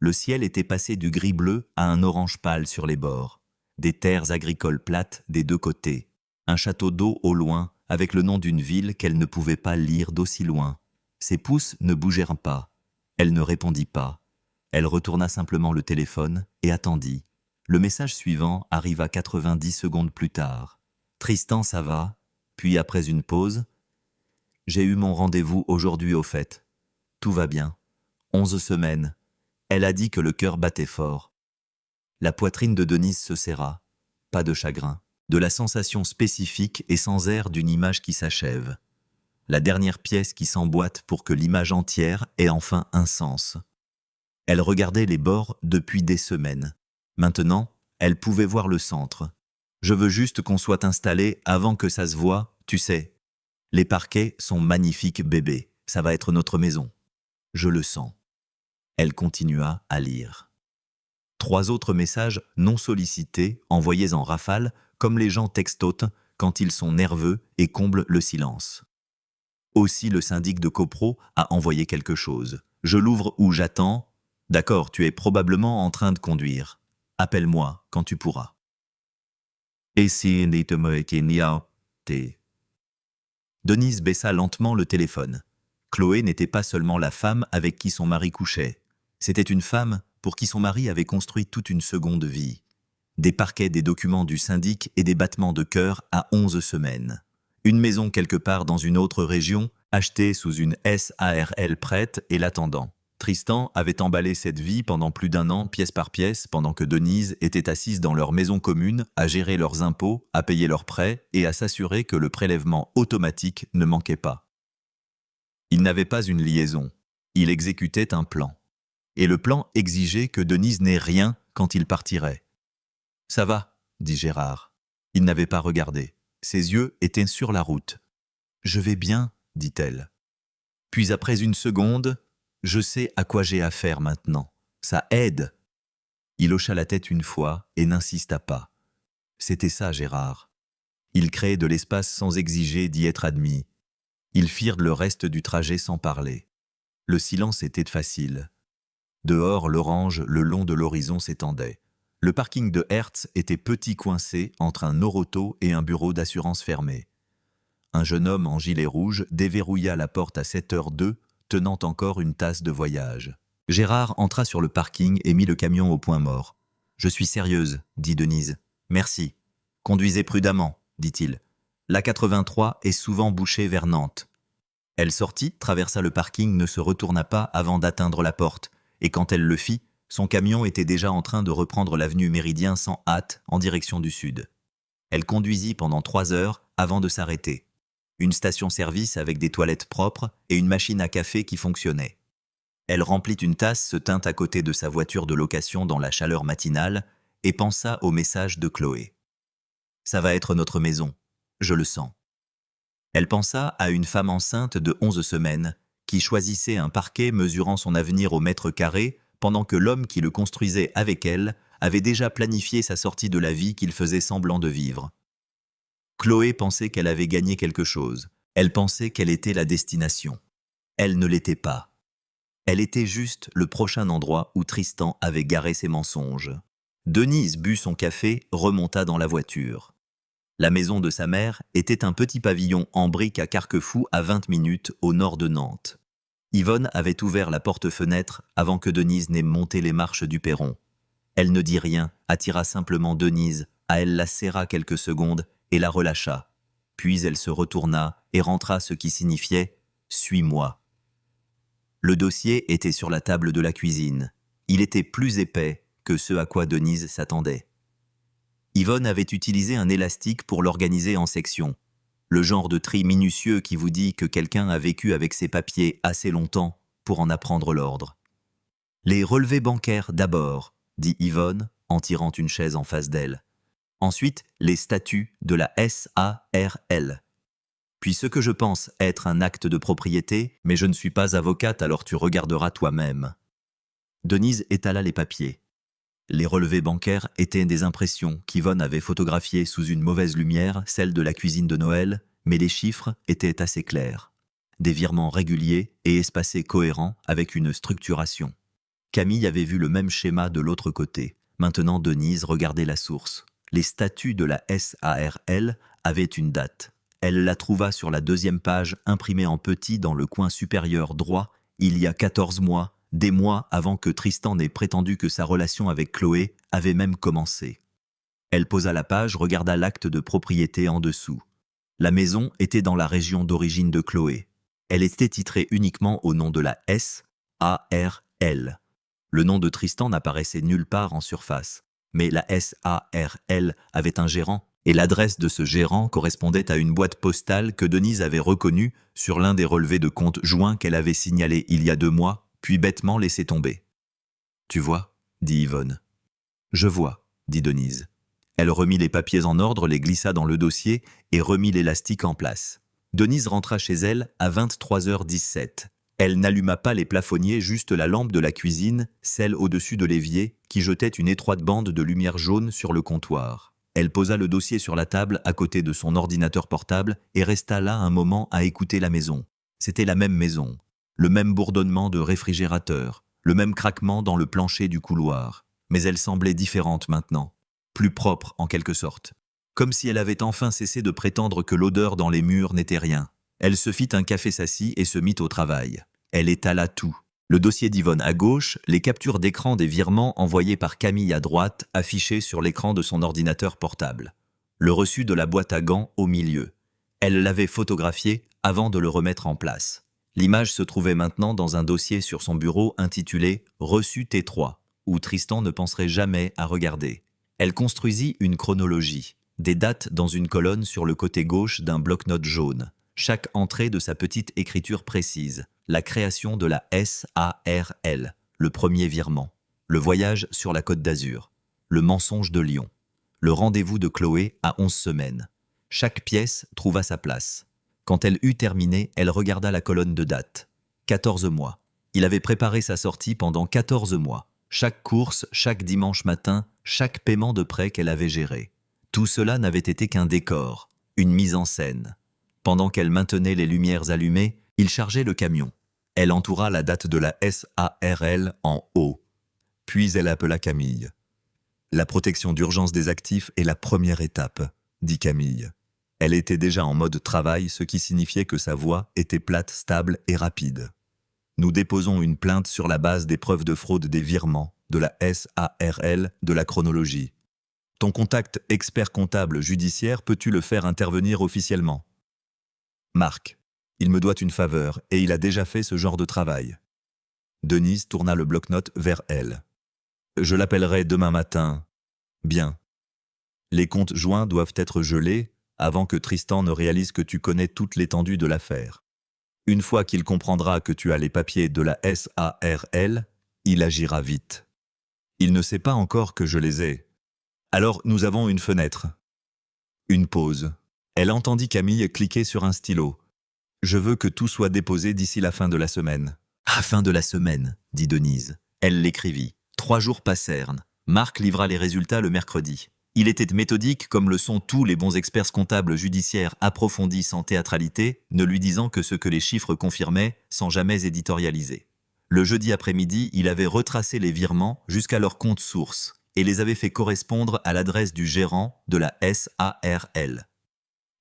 Le ciel était passé du gris bleu à un orange pâle sur les bords. Des terres agricoles plates des 2 côtés. Un château d'eau au loin avec le nom d'une ville qu'elle ne pouvait pas lire d'aussi loin. Ses pouces ne bougèrent pas. Elle ne répondit pas. Elle retourna simplement le téléphone et attendit. Le message suivant arriva 90 secondes plus tard. « Tristan, ça va ?» Puis après une pause, « J'ai eu mon rendez-vous aujourd'hui au fait. Tout va bien. 11 semaines. » Elle a dit que le cœur battait fort. La poitrine de Denise se serra. Pas de chagrin. De la sensation spécifique et sans air d'une image qui s'achève. La dernière pièce qui s'emboîte pour que l'image entière ait enfin un sens. Elle regardait les bords depuis des semaines. Maintenant, elle pouvait voir le centre. Je veux juste qu'on soit installé avant que ça se voie, tu sais. Les parquets sont magnifiques, bébé. Ça va être notre maison. Je le sens. Elle continua à lire. 3 autres messages non sollicités, envoyés en rafale, comme les gens textotent quand ils sont nerveux et comblent le silence. Aussi le syndic de Copro a envoyé quelque chose. Je l'ouvre où j'attends. D'accord, tu es probablement en train de conduire. Appelle-moi quand tu pourras. Denise baissa lentement le téléphone. Chloé n'était pas seulement la femme avec qui son mari couchait. C'était une femme pour qui son mari avait construit toute une seconde vie. des parquets, des documents du syndic et des battements de cœur à 11 semaines. Une maison quelque part dans une autre région, achetée sous une SARL prête et l'attendant. Tristan avait emballé cette vie pendant plus d'1 an, pièce par pièce, pendant que Denise était assise dans leur maison commune, à gérer leurs impôts, à payer leurs prêts et à s'assurer que le prélèvement automatique ne manquait pas. Il n'avait pas une liaison, il exécutait un plan. Et le plan exigeait que Denise n'ait rien quand il partirait. « Ça va », dit Gérard. Il n'avait pas regardé. Ses yeux étaient sur la route. « Je vais bien », dit-elle. Puis après une seconde, « Je sais à quoi j'ai affaire maintenant. Ça aide ». Il hocha la tête une fois et n'insista pas. C'était ça, Gérard. Il créait de l'espace sans exiger d'y être admis. Ils firent le reste du trajet sans parler. Le silence était facile. Dehors, l'orange, le long de l'horizon s'étendait. Le parking de Hertz était petit, coincé entre un Noroto et un bureau d'assurance fermé. Un jeune homme en gilet rouge déverrouilla la porte à 7h02, tenant encore une tasse de voyage. Gérard entra sur le parking et mit le camion au point mort. « Je suis sérieuse, » dit Denise. « Merci. Conduisez prudemment, » dit-il. « La 83 est souvent bouchée vers Nantes. » Elle sortit, traversa le parking, ne se retourna pas avant d'atteindre la porte, et quand elle le fit, son camion était déjà en train de reprendre l'avenue Méridien sans hâte en direction du sud. Elle conduisit pendant 3 heures avant de s'arrêter. Une station-service avec des toilettes propres et une machine à café qui fonctionnait. Elle remplit une tasse, se tint à côté de sa voiture de location dans la chaleur matinale et pensa au message de Chloé. « Ça va être notre maison, je le sens. » Elle pensa à une femme enceinte de 11 semaines qui choisissait un parquet mesurant son avenir au mètre carré pendant que l'homme qui le construisait avec elle avait déjà planifié sa sortie de la vie qu'il faisait semblant de vivre. Chloé pensait qu'elle avait gagné quelque chose. Elle pensait qu'elle était la destination. Elle ne l'était pas. Elle était juste le prochain endroit où Tristan avait garé ses mensonges. Denise but son café, remonta dans la voiture. La maison de sa mère était un petit pavillon en briques à Carquefou à 20 minutes au nord de Nantes. Yvonne avait ouvert la porte-fenêtre avant que Denise n'ait monté les marches du perron. Elle ne dit rien, attira simplement Denise, à elle la serra quelques secondes et la relâcha. Puis elle se retourna et rentra ce qui signifiait « Suis-moi ». Le dossier était sur la table de la cuisine. Il était plus épais que ce à quoi Denise s'attendait. Yvonne avait utilisé un élastique pour l'organiser en sections. Le genre de tri minutieux qui vous dit que quelqu'un a vécu avec ses papiers assez longtemps pour en apprendre l'ordre. « Les relevés bancaires d'abord », dit Yvonne en tirant une chaise en face d'elle. Ensuite, les statuts de la SARL. Puis ce que je pense être un acte de propriété, mais je ne suis pas avocate, alors tu regarderas toi-même. Denise étala les papiers. Les relevés bancaires étaient des impressions qu'Yvonne avait photographiées sous une mauvaise lumière, celle de la cuisine de Noël, mais les chiffres étaient assez clairs. Des virements réguliers et espacés cohérents avec une structuration. Camille avait vu le même schéma de l'autre côté. Maintenant, Denise regardait la source. Les statuts de la SARL avaient une date. Elle la trouva sur la 2e page, imprimée en petit dans le coin supérieur droit, il y a 14 mois, des mois avant que Tristan n'ait prétendu que sa relation avec Chloé avait même commencé. Elle posa la page, regarda l'acte de propriété en dessous. La maison était dans la région d'origine de Chloé. Elle était titrée uniquement au nom de la SARL. Le nom de Tristan n'apparaissait nulle part en surface, mais la SARL avait un gérant, et l'adresse de ce gérant correspondait à une boîte postale que Denise avait reconnue sur l'un des relevés de compte joints qu'elle avait signalé il y a 2 mois, puis bêtement laissé tomber. « Tu vois » dit Yvonne. « Je vois » dit Denise. Elle remit les papiers en ordre, les glissa dans le dossier et remit l'élastique en place. Denise rentra chez elle à 23h17. Elle n'alluma pas les plafonniers, juste la lampe de la cuisine, celle au-dessus de l'évier, qui jetait une étroite bande de lumière jaune sur le comptoir. Elle posa le dossier sur la table à côté de son ordinateur portable et resta là un moment à écouter la maison. C'était la même maison, le même bourdonnement de réfrigérateur, le même craquement dans le plancher du couloir. Mais elle semblait différente maintenant, plus propre en quelque sorte. Comme si elle avait enfin cessé de prétendre que l'odeur dans les murs n'était rien. Elle se fit un café, s'assit et se mit au travail. Elle étala tout. Le dossier d'Yvonne à gauche, les captures d'écran des virements envoyés par Camille à droite, affichées sur l'écran de son ordinateur portable. Le reçu de la boîte à gants au milieu. Elle l'avait photographié avant de le remettre en place. L'image se trouvait maintenant dans un dossier sur son bureau intitulé « Reçu T3 », où Tristan ne penserait jamais à regarder. Elle construisit une chronologie, des dates dans une colonne sur le côté gauche d'un bloc-notes jaune. Chaque entrée de sa petite écriture précise. La création de la SARL, le premier virement. Le voyage sur la Côte d'Azur. Le mensonge de Lyon. Le rendez-vous de Chloé à 11 semaines. Chaque pièce trouva sa place. Quand elle eut terminé, elle regarda la colonne de date. 14 mois. Il avait préparé sa sortie pendant 14 mois. Chaque course, chaque dimanche matin, chaque paiement de prêt qu'elle avait géré. Tout cela n'avait été qu'un décor, une mise en scène. Pendant qu'elle maintenait les lumières allumées, il chargeait le camion. Elle entoura la date de la SARL en haut. Puis elle appela Camille. « La protection d'urgence des actifs est la première étape », dit Camille. Elle était déjà en mode travail, ce qui signifiait que sa voix était plate, stable et rapide. « Nous déposons une plainte sur la base des preuves de fraude des virements, de la SARL, de la chronologie. Ton contact expert comptable judiciaire, peux-tu le faire intervenir officiellement ? Marc. Il me doit une faveur, et il a déjà fait ce genre de travail. » Denise tourna le bloc-notes vers elle. « Je l'appellerai demain matin. » « Bien. Les comptes joints doivent être gelés avant que Tristan ne réalise que tu connais toute l'étendue de l'affaire. Une fois qu'il comprendra que tu as les papiers de la SARL, il agira vite. Il ne sait pas encore que je les ai. Alors nous avons une fenêtre. » Une pause. Elle entendit Camille cliquer sur un stylo. « Je veux que tout soit déposé d'ici la fin de la semaine. »« À fin de la semaine, » dit Denise. Elle l'écrivit. 3 jours passèrent. Marc livra les résultats le mercredi. Il était méthodique comme le sont tous les bons experts comptables judiciaires approfondis sans théâtralité, ne lui disant que ce que les chiffres confirmaient sans jamais éditorialiser. Le jeudi après-midi, il avait retracé les virements jusqu'à leur compte source et les avait fait correspondre à l'adresse du gérant de la SARL.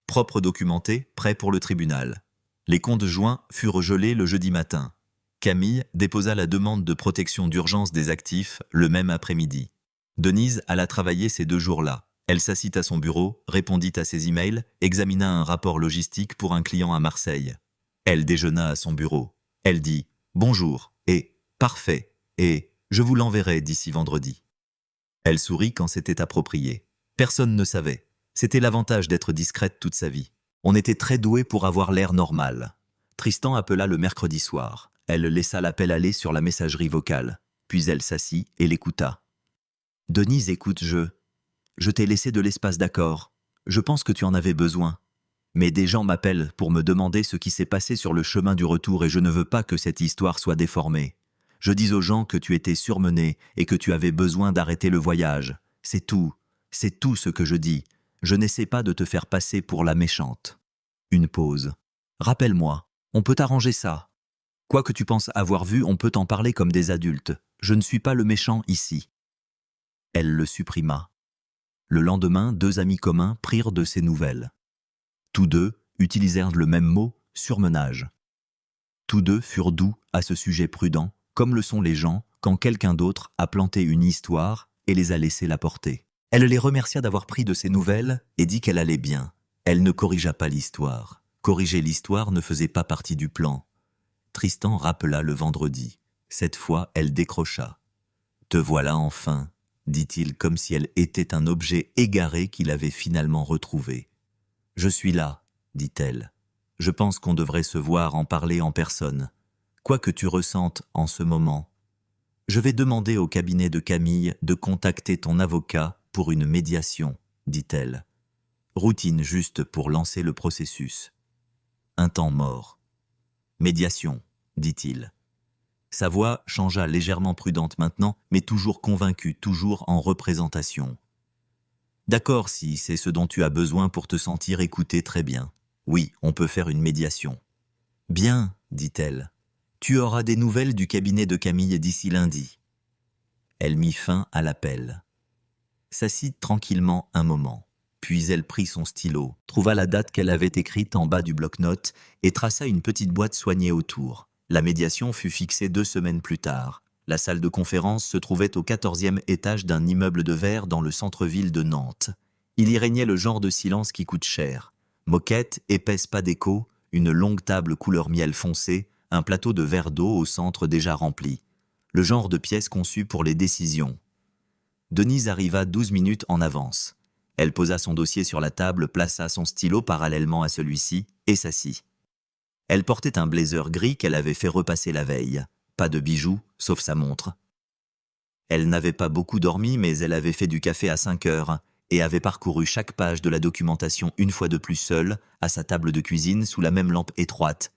Propre documenté, prêt pour le tribunal. Les comptes joints furent gelés le jeudi matin. Camille déposa la demande de protection d'urgence des actifs le même après-midi. Denise alla travailler ces 2 jours-là. Elle s'assit à son bureau, répondit à ses emails, examina un rapport logistique pour un client à Marseille. Elle déjeuna à son bureau. Elle dit « Bonjour » et « Parfait » et « Je vous l'enverrai d'ici vendredi ». Elle sourit quand c'était approprié. Personne ne savait. C'était l'avantage d'être discrète toute sa vie. On était très doué pour avoir l'air normal. Tristan appela le mercredi soir. Elle laissa l'appel aller sur la messagerie vocale. Puis elle s'assit et l'écouta. « Denise, écoute, je t'ai laissé de l'espace, d'accord. Je pense que tu en avais besoin. Mais des gens m'appellent pour me demander ce qui s'est passé sur le chemin du retour et je ne veux pas que cette histoire soit déformée. Je dis aux gens que tu étais surmenée et que tu avais besoin d'arrêter le voyage. C'est tout ce que je dis. Je n'essaie pas de te faire passer pour la méchante. » Une pause. « Rappelle-moi, on peut arranger ça. Quoi que tu penses avoir vu, on peut en parler comme des adultes. Je ne suis pas le méchant ici. » Elle le supprima. Le lendemain, 2 amis communs prirent de ses nouvelles. Tous 2 utilisèrent le même mot, surmenage. Tous 2 furent doux à ce sujet prudent, comme le sont les gens quand quelqu'un d'autre a planté une histoire et les a laissés la porter. Elle les remercia d'avoir pris de ses nouvelles et dit qu'elle allait bien. Elle ne corrigea pas l'histoire. Corriger l'histoire ne faisait pas partie du plan. Tristan rappela le vendredi. Cette fois, elle décrocha. « Te voilà enfin », dit-il comme si elle était un objet égaré qu'il avait finalement retrouvé. « Je suis là », dit-elle. « Je pense qu'on devrait se voir en parler en personne. Quoi que tu ressentes en ce moment. Je vais demander au cabinet de Camille de contacter ton avocat pour une médiation, dit-elle. Routine juste pour lancer le processus. Un temps mort. Médiation, dit-il. Sa voix changea légèrement prudente maintenant, mais toujours convaincue, toujours en représentation. D'accord, si c'est ce dont tu as besoin pour te sentir écouté, très bien. Oui, on peut faire une médiation. Bien, dit-elle. Tu auras des nouvelles du cabinet de Camille d'ici lundi. Elle mit fin à l'appel. S'assit tranquillement un moment. Puis elle prit son stylo, trouva la date qu'elle avait écrite en bas du bloc-notes et traça une petite boîte soignée autour. La médiation fut fixée 2 semaines plus tard. La salle de conférence se trouvait au 14e étage d'un immeuble de verre dans le centre-ville de Nantes. Il y régnait le genre de silence qui coûte cher. Moquette, épaisse pas d'écho, une longue table couleur miel foncé, un plateau de verre d'eau au centre déjà rempli. Le genre de pièce conçue pour les décisions. Denise arriva 12 minutes en avance. Elle posa son dossier sur la table, plaça son stylo parallèlement à celui-ci et s'assit. Elle portait un blazer gris qu'elle avait fait repasser la veille. Pas de bijoux, sauf sa montre. Elle n'avait pas beaucoup dormi, mais elle avait fait du café à 5 heures et avait parcouru chaque page de la documentation une fois de plus seule, à sa table de cuisine sous la même lampe étroite.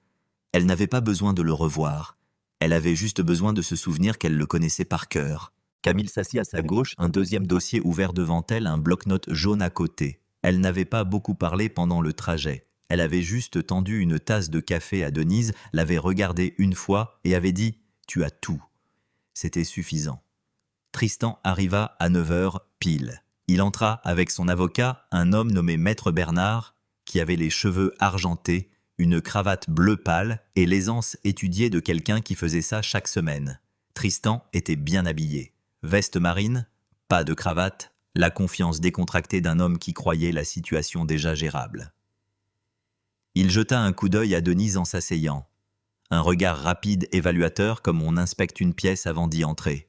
Elle n'avait pas besoin de le revoir. Elle avait juste besoin de se souvenir qu'elle le connaissait par cœur. Camille s'assit à sa gauche, un deuxième dossier ouvert devant elle, un bloc-notes jaune à côté. Elle n'avait pas beaucoup parlé pendant le trajet. Elle avait juste tendu une tasse de café à Denise, l'avait regardée une fois et avait dit « Tu as tout ». C'était suffisant. Tristan arriva à 9 heures pile. Il entra avec son avocat, un homme nommé Maître Bernard, qui avait les cheveux argentés, une cravate bleu pâle et l'aisance étudiée de quelqu'un qui faisait ça chaque semaine. Tristan était bien habillé. Veste marine, pas de cravate, la confiance décontractée d'un homme qui croyait la situation déjà gérable. Il jeta un coup d'œil à Denise en s'asseyant. Un regard rapide évaluateur comme on inspecte une pièce avant d'y entrer.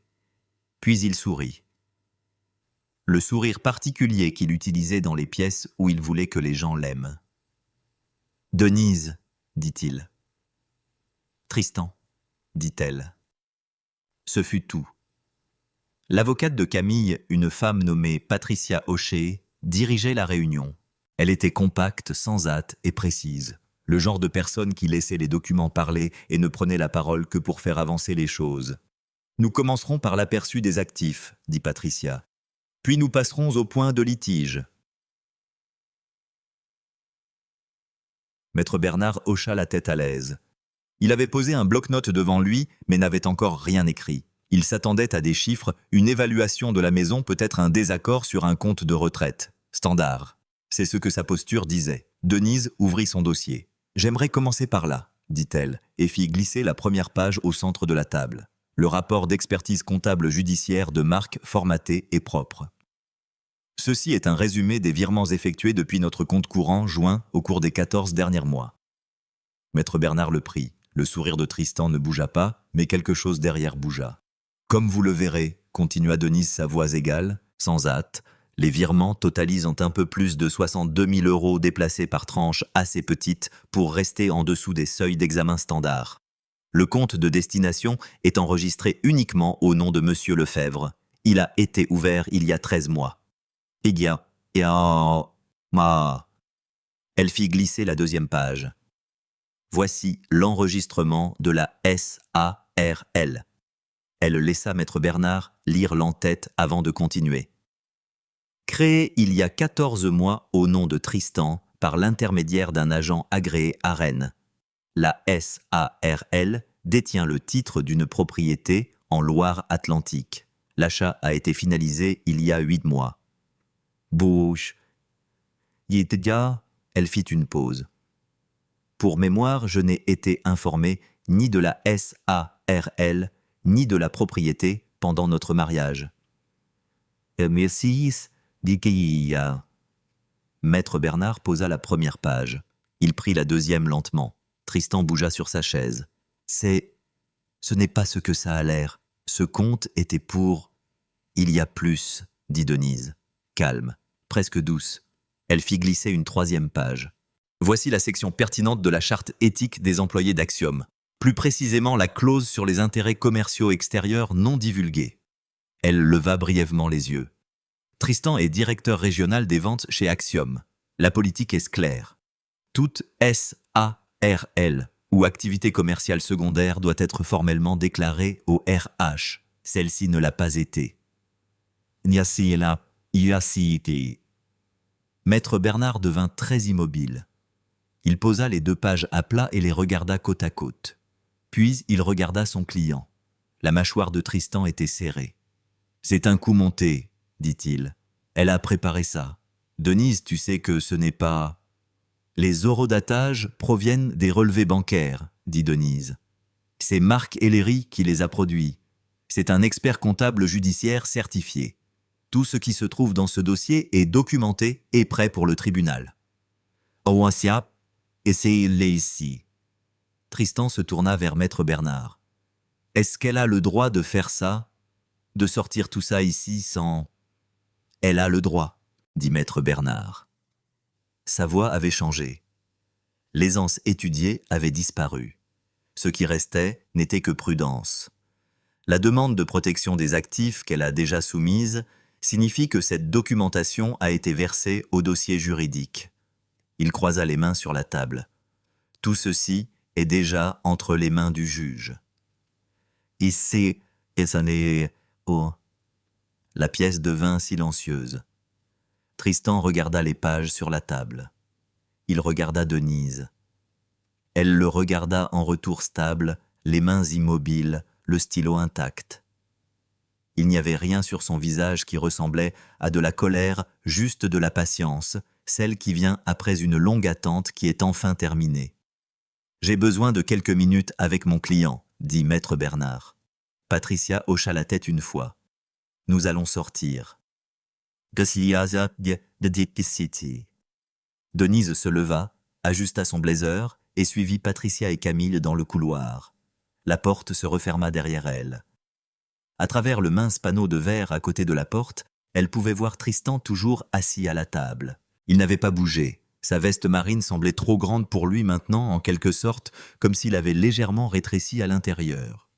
Puis il sourit. Le sourire particulier qu'il utilisait dans les pièces où il voulait que les gens l'aiment. « Denise, dit-il. »« Tristan, dit-elle. » Ce fut tout. L'avocate de Camille, une femme nommée Patricia Hocher, dirigeait la réunion. Elle était compacte, sans hâte et précise. Le genre de personne qui laissait les documents parler et ne prenait la parole que pour faire avancer les choses. « Nous commencerons par l'aperçu des actifs, dit Patricia. Puis nous passerons au point de litige. » Maître Bernard hocha la tête à l'aise. Il avait posé un bloc-notes devant lui, mais n'avait encore rien écrit. Il s'attendait à des chiffres, une évaluation de la maison, peut-être un désaccord sur un compte de retraite. Standard. C'est ce que sa posture disait. Denise ouvrit son dossier. « J'aimerais commencer par là, dit-elle, et fit glisser la première page au centre de la table. Le rapport d'expertise comptable judiciaire de Marc formaté et propre. Ceci est un résumé des virements effectués depuis notre compte courant joint au cours des 14 derniers mois. » Maître Bernard le prit. Le sourire de Tristan ne bougea pas, mais quelque chose derrière bougea. « Comme vous le verrez, continua Denise sa voix égale, sans hâte, les virements totalisant un peu plus de 62 000 € déplacés par tranches assez petites pour rester en dessous des seuils d'examen standard. Le compte de destination est enregistré uniquement au nom de Monsieur Lefebvre. Il a été ouvert il y a 13 mois. Elle fit glisser la deuxième page. Voici l'enregistrement de la SARL. Elle laissa Maître Bernard lire l'entête avant de continuer. Créé il y a 14 mois au nom de Tristan par l'intermédiaire d'un agent agréé à Rennes. La SARL détient le titre d'une propriété en Loire-Atlantique. L'achat a été finalisé il y a 8 mois. Bouche. Elle fit une pause. Pour mémoire, je n'ai été informé ni de la SARL, ni de la propriété pendant notre mariage. Merci, dit Maître Bernard posa la première page. Il prit la deuxième lentement. Tristan bougea sur sa chaise. Ce n'est pas ce que ça a l'air. Ce compte était pour... Il y a plus, dit Denise. Calme, presque douce. Elle fit glisser une troisième page. Voici la section pertinente de la charte éthique des employés d'Axiom. Plus précisément la clause sur les intérêts commerciaux extérieurs non divulgués. Elle leva brièvement les yeux. Tristan est directeur régional des ventes chez Axiom. La politique est claire. Toute SARL ou activité commerciale secondaire doit être formellement déclarée au RH. Celle-ci ne l'a pas été. Maître Bernard devint très immobile. Il posa les 2 pages à plat et les regarda côte à côte. Puis il regarda son client. La mâchoire de Tristan était serrée. « C'est un coup monté, dit-il. Elle a préparé ça. Denise, tu sais que ce n'est pas... » « Les horodatages proviennent des relevés bancaires, dit Denise. C'est Marc Ellery qui les a produits. C'est un expert comptable judiciaire certifié. Tout ce qui se trouve dans ce dossier est documenté et prêt pour le tribunal. Oasia, essayez-les ici. Tristan se tourna vers Maître Bernard. Est-ce qu'elle a le droit de faire ça? De sortir tout ça ici sans... Elle a le droit, dit Maître Bernard. Sa voix avait changé. L'aisance étudiée avait disparu. Ce qui restait n'était que prudence. La demande de protection des actifs qu'elle a déjà soumise signifie que cette documentation a été versée au dossier juridique. Il croisa les mains sur la table. Tout ceci est déjà entre les mains du juge. Ici, et ça n'est... Oh. La pièce devint silencieuse. Tristan regarda les pages sur la table. Il regarda Denise. Elle le regarda en retour stable, les mains immobiles, le stylo intact. Il n'y avait rien sur son visage qui ressemblait à de la colère, juste de la patience, celle qui vient après une longue attente qui est enfin terminée. « J'ai besoin de quelques minutes avec mon client », dit Maître Bernard. Patricia hocha la tête une fois. « Nous allons sortir. » Denise se leva, ajusta son blazer et suivit Patricia et Camille dans le couloir. La porte se referma derrière elle. À travers le mince panneau de verre à côté de la porte, elle pouvait voir Tristan toujours assis à la table. Il n'avait pas bougé. Sa veste marine semblait trop grande pour lui maintenant, en quelque sorte, comme s'il avait légèrement rétréci à l'intérieur.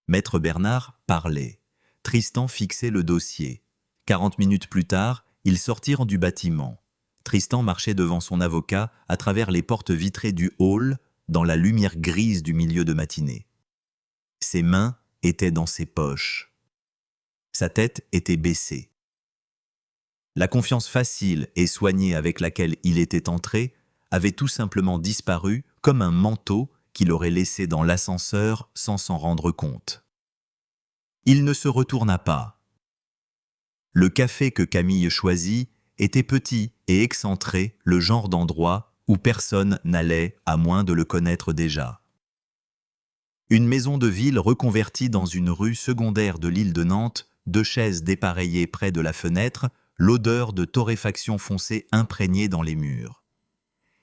Maître Bernard parlait. Tristan fixait le dossier. 40 minutes plus tard, ils sortirent du bâtiment. Tristan marchait devant son avocat à travers les portes vitrées du hall, dans la lumière grise du milieu de matinée. Ses mains étaient dans ses poches. Sa tête était baissée. La confiance facile et soignée avec laquelle il était entré avait tout simplement disparu comme un manteau qu'il aurait laissé dans l'ascenseur sans s'en rendre compte. Il ne se retourna pas. Le café que Camille choisit était petit et excentré, le genre d'endroit où personne n'allait à moins de le connaître déjà. Une maison de ville reconvertie dans une rue secondaire de l'île de Nantes, 2 chaises dépareillées près de la fenêtre, l'odeur de torréfaction foncée imprégnée dans les murs.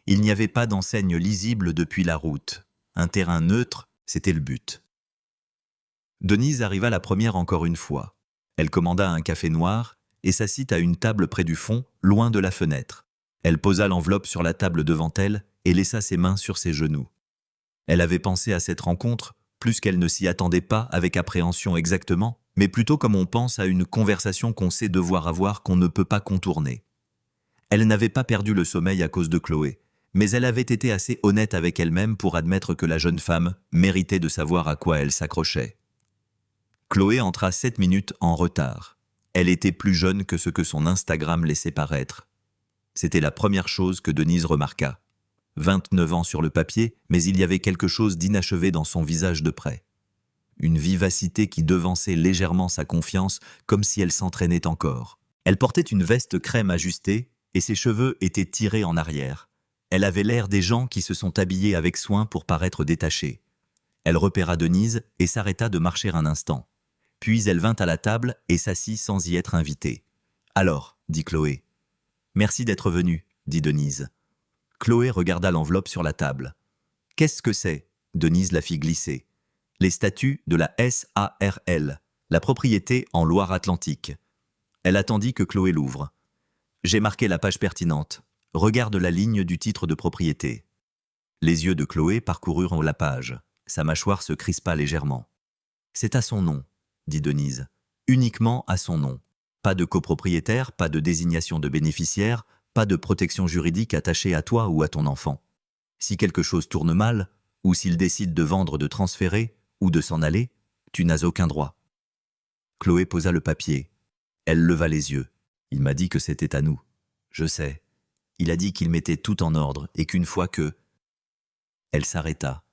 Il n'y avait pas d'enseigne lisible depuis la route. Un terrain neutre, c'était le but. Denise arriva la première encore une fois. Elle commanda un café noir et s'assit à une table près du fond, loin de la fenêtre. Elle posa l'enveloppe sur la table devant elle et laissa ses mains sur ses genoux. Elle avait pensé à cette rencontre, plus qu'elle ne s'y attendait pas avec appréhension exactement, mais plutôt comme on pense à une conversation qu'on sait devoir avoir qu'on ne peut pas contourner. Elle n'avait pas perdu le sommeil à cause de Chloé, mais elle avait été assez honnête avec elle-même pour admettre que la jeune femme méritait de savoir à quoi elle s'accrochait. Chloé entra 7 minutes en retard. Elle était plus jeune que ce que son Instagram laissait paraître. C'était la première chose que Denise remarqua. 29 ans sur le papier, mais il y avait quelque chose d'inachevé dans son visage de près. Une vivacité qui devançait légèrement sa confiance, comme si elle s'entraînait encore. Elle portait une veste crème ajustée et ses cheveux étaient tirés en arrière. Elle avait l'air des gens qui se sont habillés avec soin pour paraître détachés. Elle repéra Denise et s'arrêta de marcher un instant. Puis elle vint à la table et s'assit sans y être invitée. « Alors, dit Chloé. »« Merci d'être venue, dit Denise. » Chloé regarda l'enveloppe sur la table. « Qu'est-ce que c'est ?» Denise la fit glisser. « Les statuts de la SARL, la propriété en Loire-Atlantique. » Elle attendit que Chloé l'ouvre. « J'ai marqué la page pertinente. Regarde la ligne du titre de propriété. » Les yeux de Chloé parcoururent la page. Sa mâchoire se crispa légèrement. « C'est à son nom, » dit Denise. « Uniquement à son nom. Pas de copropriétaire, pas de désignation de bénéficiaire, pas de protection juridique attachée à toi ou à ton enfant. Si quelque chose tourne mal, ou s'il décide de vendre, de transférer, ou de s'en aller, tu n'as aucun droit. » Chloé posa le papier. Elle leva les yeux. « Il m'a dit que c'était à nous. Je sais. Il a dit qu'il mettait tout en ordre et qu'une fois que... » Elle s'arrêta.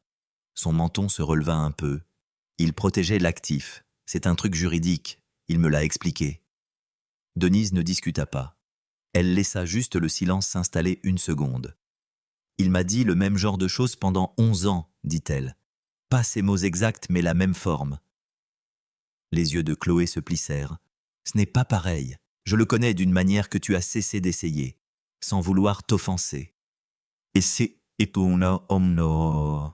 Son menton se releva un peu. Il protégeait l'actif. C'est un truc juridique. Il me l'a expliqué. Denise ne discuta pas. Elle laissa juste le silence s'installer une seconde. « Il m'a dit le même genre de choses pendant 11 ans, dit-elle. Pas ces mots exacts, mais la même forme. Les yeux de Chloé se plissèrent. Ce n'est pas pareil. Je le connais d'une manière que tu as cessé d'essayer, sans vouloir t'offenser. Et c'est etuna omno.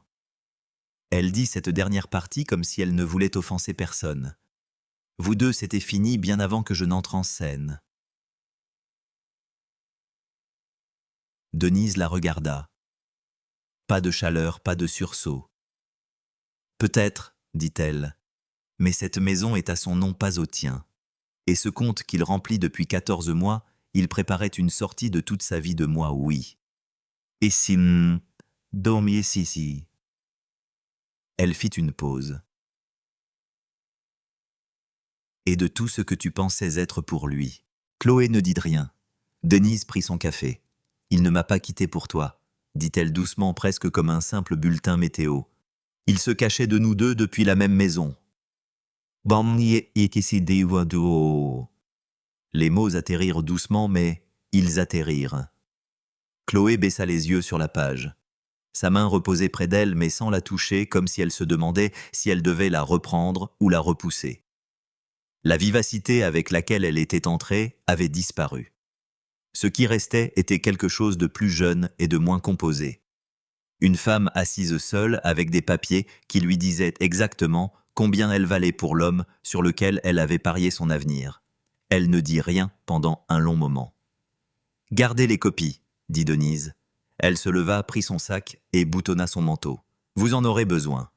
Elle dit cette dernière partie comme si elle ne voulait offenser personne. Vous deux, c'était fini bien avant que je n'entre en scène. Denise la regarda. Pas de chaleur, pas de sursaut. Peut-être, dit-elle, mais cette maison est à son nom, pas au tien. Et ce compte qu'il remplit depuis 14 mois, il préparait une sortie de toute sa vie de moi, oui. Et si dormiez si. Elle fit une pause. Et de tout ce que tu pensais être pour lui. Chloé ne dit rien. Denise prit son café. Il ne m'a pas quitté pour toi, dit-elle doucement, presque comme un simple bulletin météo. Il se cachait de nous deux depuis la même maison. Les mots atterrirent doucement, mais ils atterrirent. Chloé baissa les yeux sur la page. Sa main reposait près d'elle, mais sans la toucher, comme si elle se demandait si elle devait la reprendre ou la repousser. La vivacité avec laquelle elle était entrée avait disparu. Ce qui restait était quelque chose de plus jeune et de moins composé. Une femme assise seule avec des papiers qui lui disaient exactement combien elle valait pour l'homme sur lequel elle avait parié son avenir. Elle ne dit rien pendant un long moment. « Gardez les copies, » dit Denise. Elle se leva, prit son sac et boutonna son manteau. « Vous en aurez besoin. »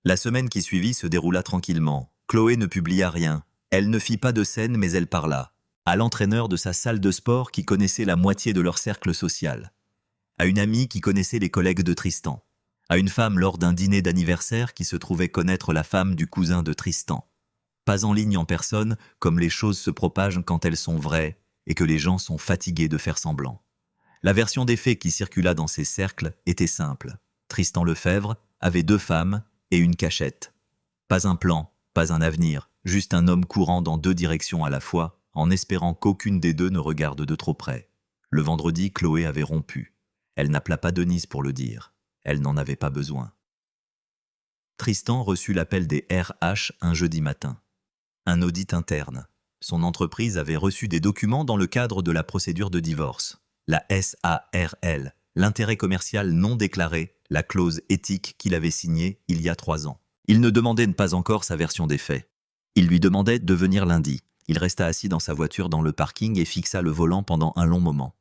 La semaine qui suivit se déroula tranquillement. Chloé ne publia rien. Elle ne fit pas de scène, mais elle parla. À l'entraîneur de sa salle de sport qui connaissait la moitié de leur cercle social. À une amie qui connaissait les collègues de Tristan. À une femme lors d'un dîner d'anniversaire qui se trouvait connaître la femme du cousin de Tristan. Pas en ligne en personne, comme les choses se propagent quand elles sont vraies et que les gens sont fatigués de faire semblant. La version des faits qui circula dans ces cercles était simple. Tristan Lefebvre avait 2 femmes et une cachette. Pas un plan, pas un avenir, juste un homme courant dans 2 directions à la fois, en espérant qu'aucune des 2 ne regarde de trop près. Le vendredi, Chloé avait rompu. Elle n'appela pas Denise pour le dire. Elle n'en avait pas besoin. Tristan reçut l'appel des RH un jeudi matin. Un audit interne. Son entreprise avait reçu des documents dans le cadre de la procédure de divorce. La SARL, l'intérêt commercial non déclaré, la clause éthique qu'il avait signée il y a 3 ans. Il ne demandait pas encore sa version des faits. Il lui demandait de venir lundi. Il resta assis dans sa voiture dans le parking et fixa le volant pendant un long moment.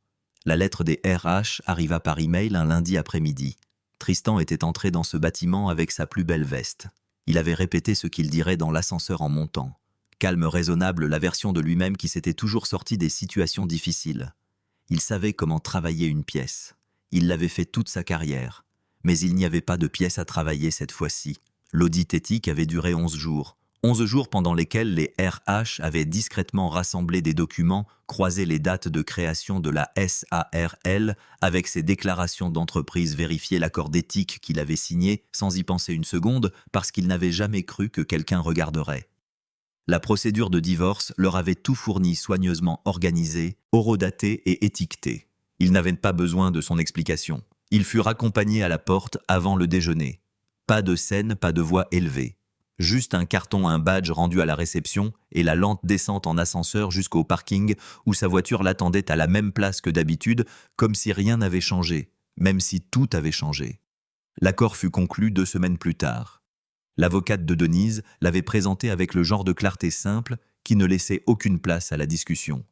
La lettre des RH arriva par email un lundi après-midi. Tristan était entré dans ce bâtiment avec sa plus belle veste. Il avait répété ce qu'il dirait dans l'ascenseur en montant. Calme, raisonnable, la version de lui-même qui s'était toujours sorti des situations difficiles. Il savait comment travailler une pièce. Il l'avait fait toute sa carrière. Mais il n'y avait pas de pièce à travailler cette fois-ci. L'audit éthique avait duré 11 jours. 11 jours pendant lesquels les RH avaient discrètement rassemblé des documents, croisé les dates de création de la SARL avec ses déclarations d'entreprise, vérifié l'accord d'éthique qu'il avait signé sans y penser une seconde parce qu'il n'avait jamais cru que quelqu'un regarderait. La procédure de divorce leur avait tout fourni soigneusement organisé, horodaté et étiqueté. Ils n'avaient pas besoin de son explication. Ils furent accompagnés à la porte avant le déjeuner. Pas de scène, pas de voix élevée. Juste un carton, un badge rendu à la réception et la lente descente en ascenseur jusqu'au parking où sa voiture l'attendait à la même place que d'habitude, comme si rien n'avait changé, même si tout avait changé. L'accord fut conclu 2 semaines plus tard. L'avocate de Denise l'avait présenté avec le genre de clarté simple qui ne laissait aucune place à la discussion.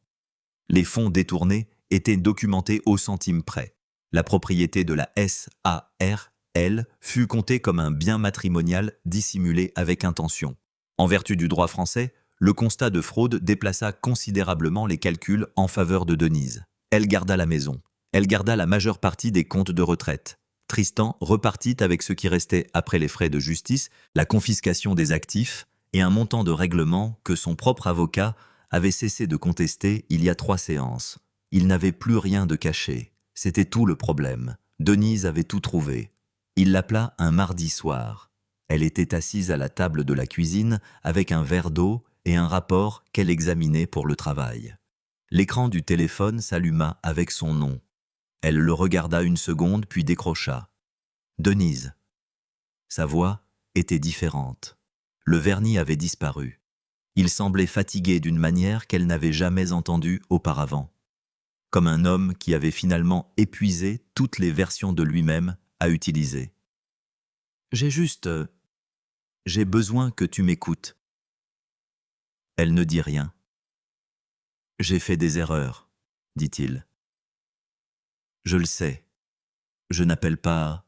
Les fonds détournés étaient documentés au centime près. La propriété de la SARL fut comptée comme un bien matrimonial dissimulé avec intention. En vertu du droit français, le constat de fraude déplaça considérablement les calculs en faveur de Denise. Elle garda la maison. Elle garda la majeure partie des comptes de retraite. Tristan repartit avec ce qui restait après les frais de justice, la confiscation des actifs et un montant de règlement que son propre avocat avait cessé de contester il y a 3 séances. Il n'avait plus rien de caché. C'était tout le problème. Denise avait tout trouvé. Il l'appela un mardi soir. Elle était assise à la table de la cuisine avec un verre d'eau et un rapport qu'elle examinait pour le travail. L'écran du téléphone s'alluma avec son nom. Elle le regarda une seconde puis décrocha. « Denise. » Sa voix était différente. Le vernis avait disparu. Il semblait fatigué d'une manière qu'elle n'avait jamais entendue auparavant. Comme un homme qui avait finalement épuisé toutes les versions de lui-même à utiliser. J'ai besoin que tu m'écoutes. Elle ne dit rien. J'ai fait des erreurs, dit-il. Je le sais. Je n'appelle pas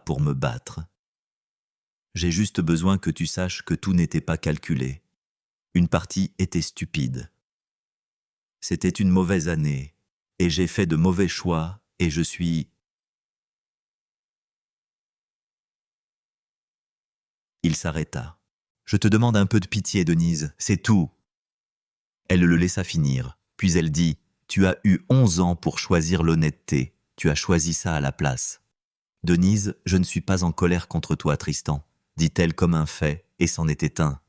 pour me battre. J'ai juste besoin que tu saches que tout n'était pas calculé. Une partie était stupide. C'était une mauvaise année, et j'ai fait de mauvais choix, et je suis... Il s'arrêta. Je te demande un peu de pitié, Denise, c'est tout. Elle le laissa finir, puis elle dit, tu as eu 11 ans pour choisir l'honnêteté, tu as choisi ça à la place. Denise, je ne suis pas en colère contre toi, Tristan, dit-elle comme un fait, et s'en était un.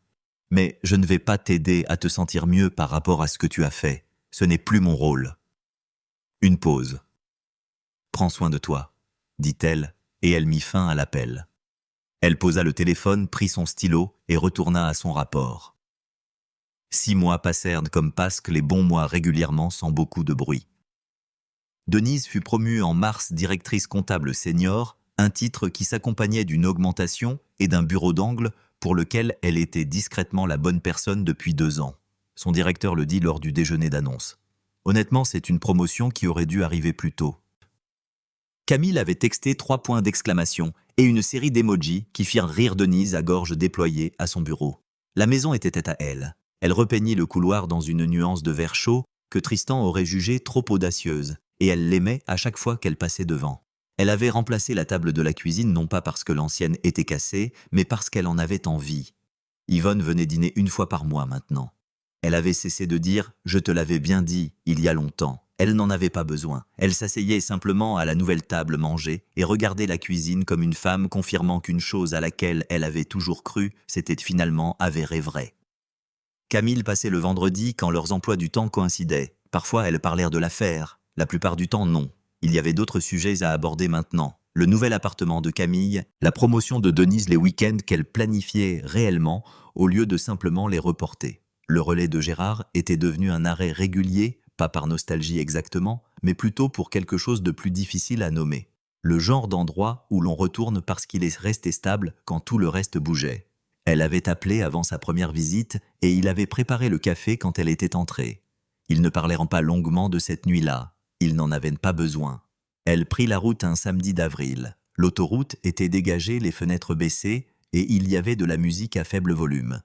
Mais je ne vais pas t'aider à te sentir mieux par rapport à ce que tu as fait. Ce n'est plus mon rôle. Une pause. Prends soin de toi, dit-elle, et elle mit fin à l'appel. Elle posa le téléphone, prit son stylo et retourna à son rapport. 6 mois passèrent comme passent les bons mois régulièrement sans beaucoup de bruit. Denise fut promue en mars directrice comptable senior, un titre qui s'accompagnait d'une augmentation et d'un bureau d'angle pour lequel elle était discrètement la bonne personne depuis 2 ans. Son directeur le dit lors du déjeuner d'annonce. Honnêtement, c'est une promotion qui aurait dû arriver plus tôt. Camille avait texté 3 points d'exclamation et une série d'émojis qui firent rire Denise à gorge déployée à son bureau. La maison était à elle. Elle repeignit le couloir dans une nuance de vert chaud que Tristan aurait jugée trop audacieuse, et elle l'aimait à chaque fois qu'elle passait devant. Elle avait remplacé la table de la cuisine non pas parce que l'ancienne était cassée, mais parce qu'elle en avait envie. Yvonne venait dîner 1 fois par mois maintenant. Elle avait cessé de dire « je te l'avais bien dit » il y a longtemps. Elle n'en avait pas besoin. Elle s'asseyait simplement à la nouvelle table manger et regardait la cuisine comme une femme confirmant qu'une chose à laquelle elle avait toujours cru s'était finalement avérée vraie. Camille passait le vendredi quand leurs emplois du temps coïncidaient. Parfois, elles parlèrent de l'affaire. La plupart du temps, non. Il y avait d'autres sujets à aborder maintenant. Le nouvel appartement de Camille, la promotion de Denise les week-ends qu'elle planifiait réellement au lieu de simplement les reporter. Le relais de Gérard était devenu un arrêt régulier, pas par nostalgie exactement, mais plutôt pour quelque chose de plus difficile à nommer. Le genre d'endroit où l'on retourne parce qu'il est resté stable quand tout le reste bougeait. Elle avait appelé avant sa première visite et il avait préparé le café quand elle était entrée. Ils ne parlèrent pas longuement de cette nuit-là. Ils n'en avaient pas besoin. Elle prit la route un samedi d'avril. L'autoroute était dégagée, les fenêtres baissées, et il y avait de la musique à faible volume.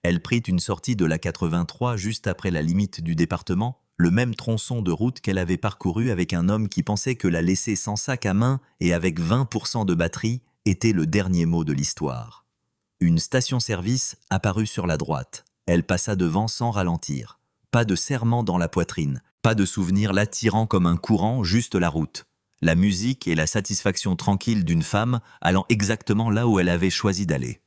Elle prit une sortie de la 83 juste après la limite du département, le même tronçon de route qu'elle avait parcouru avec un homme qui pensait que la laisser sans sac à main et avec 20% de batterie était le dernier mot de l'histoire. Une station-service apparut sur la droite. Elle passa devant sans ralentir. Pas de serrement dans la poitrine, pas de souvenir l'attirant comme un courant, juste la route. La musique et la satisfaction tranquille d'une femme allant exactement là où elle avait choisi d'aller.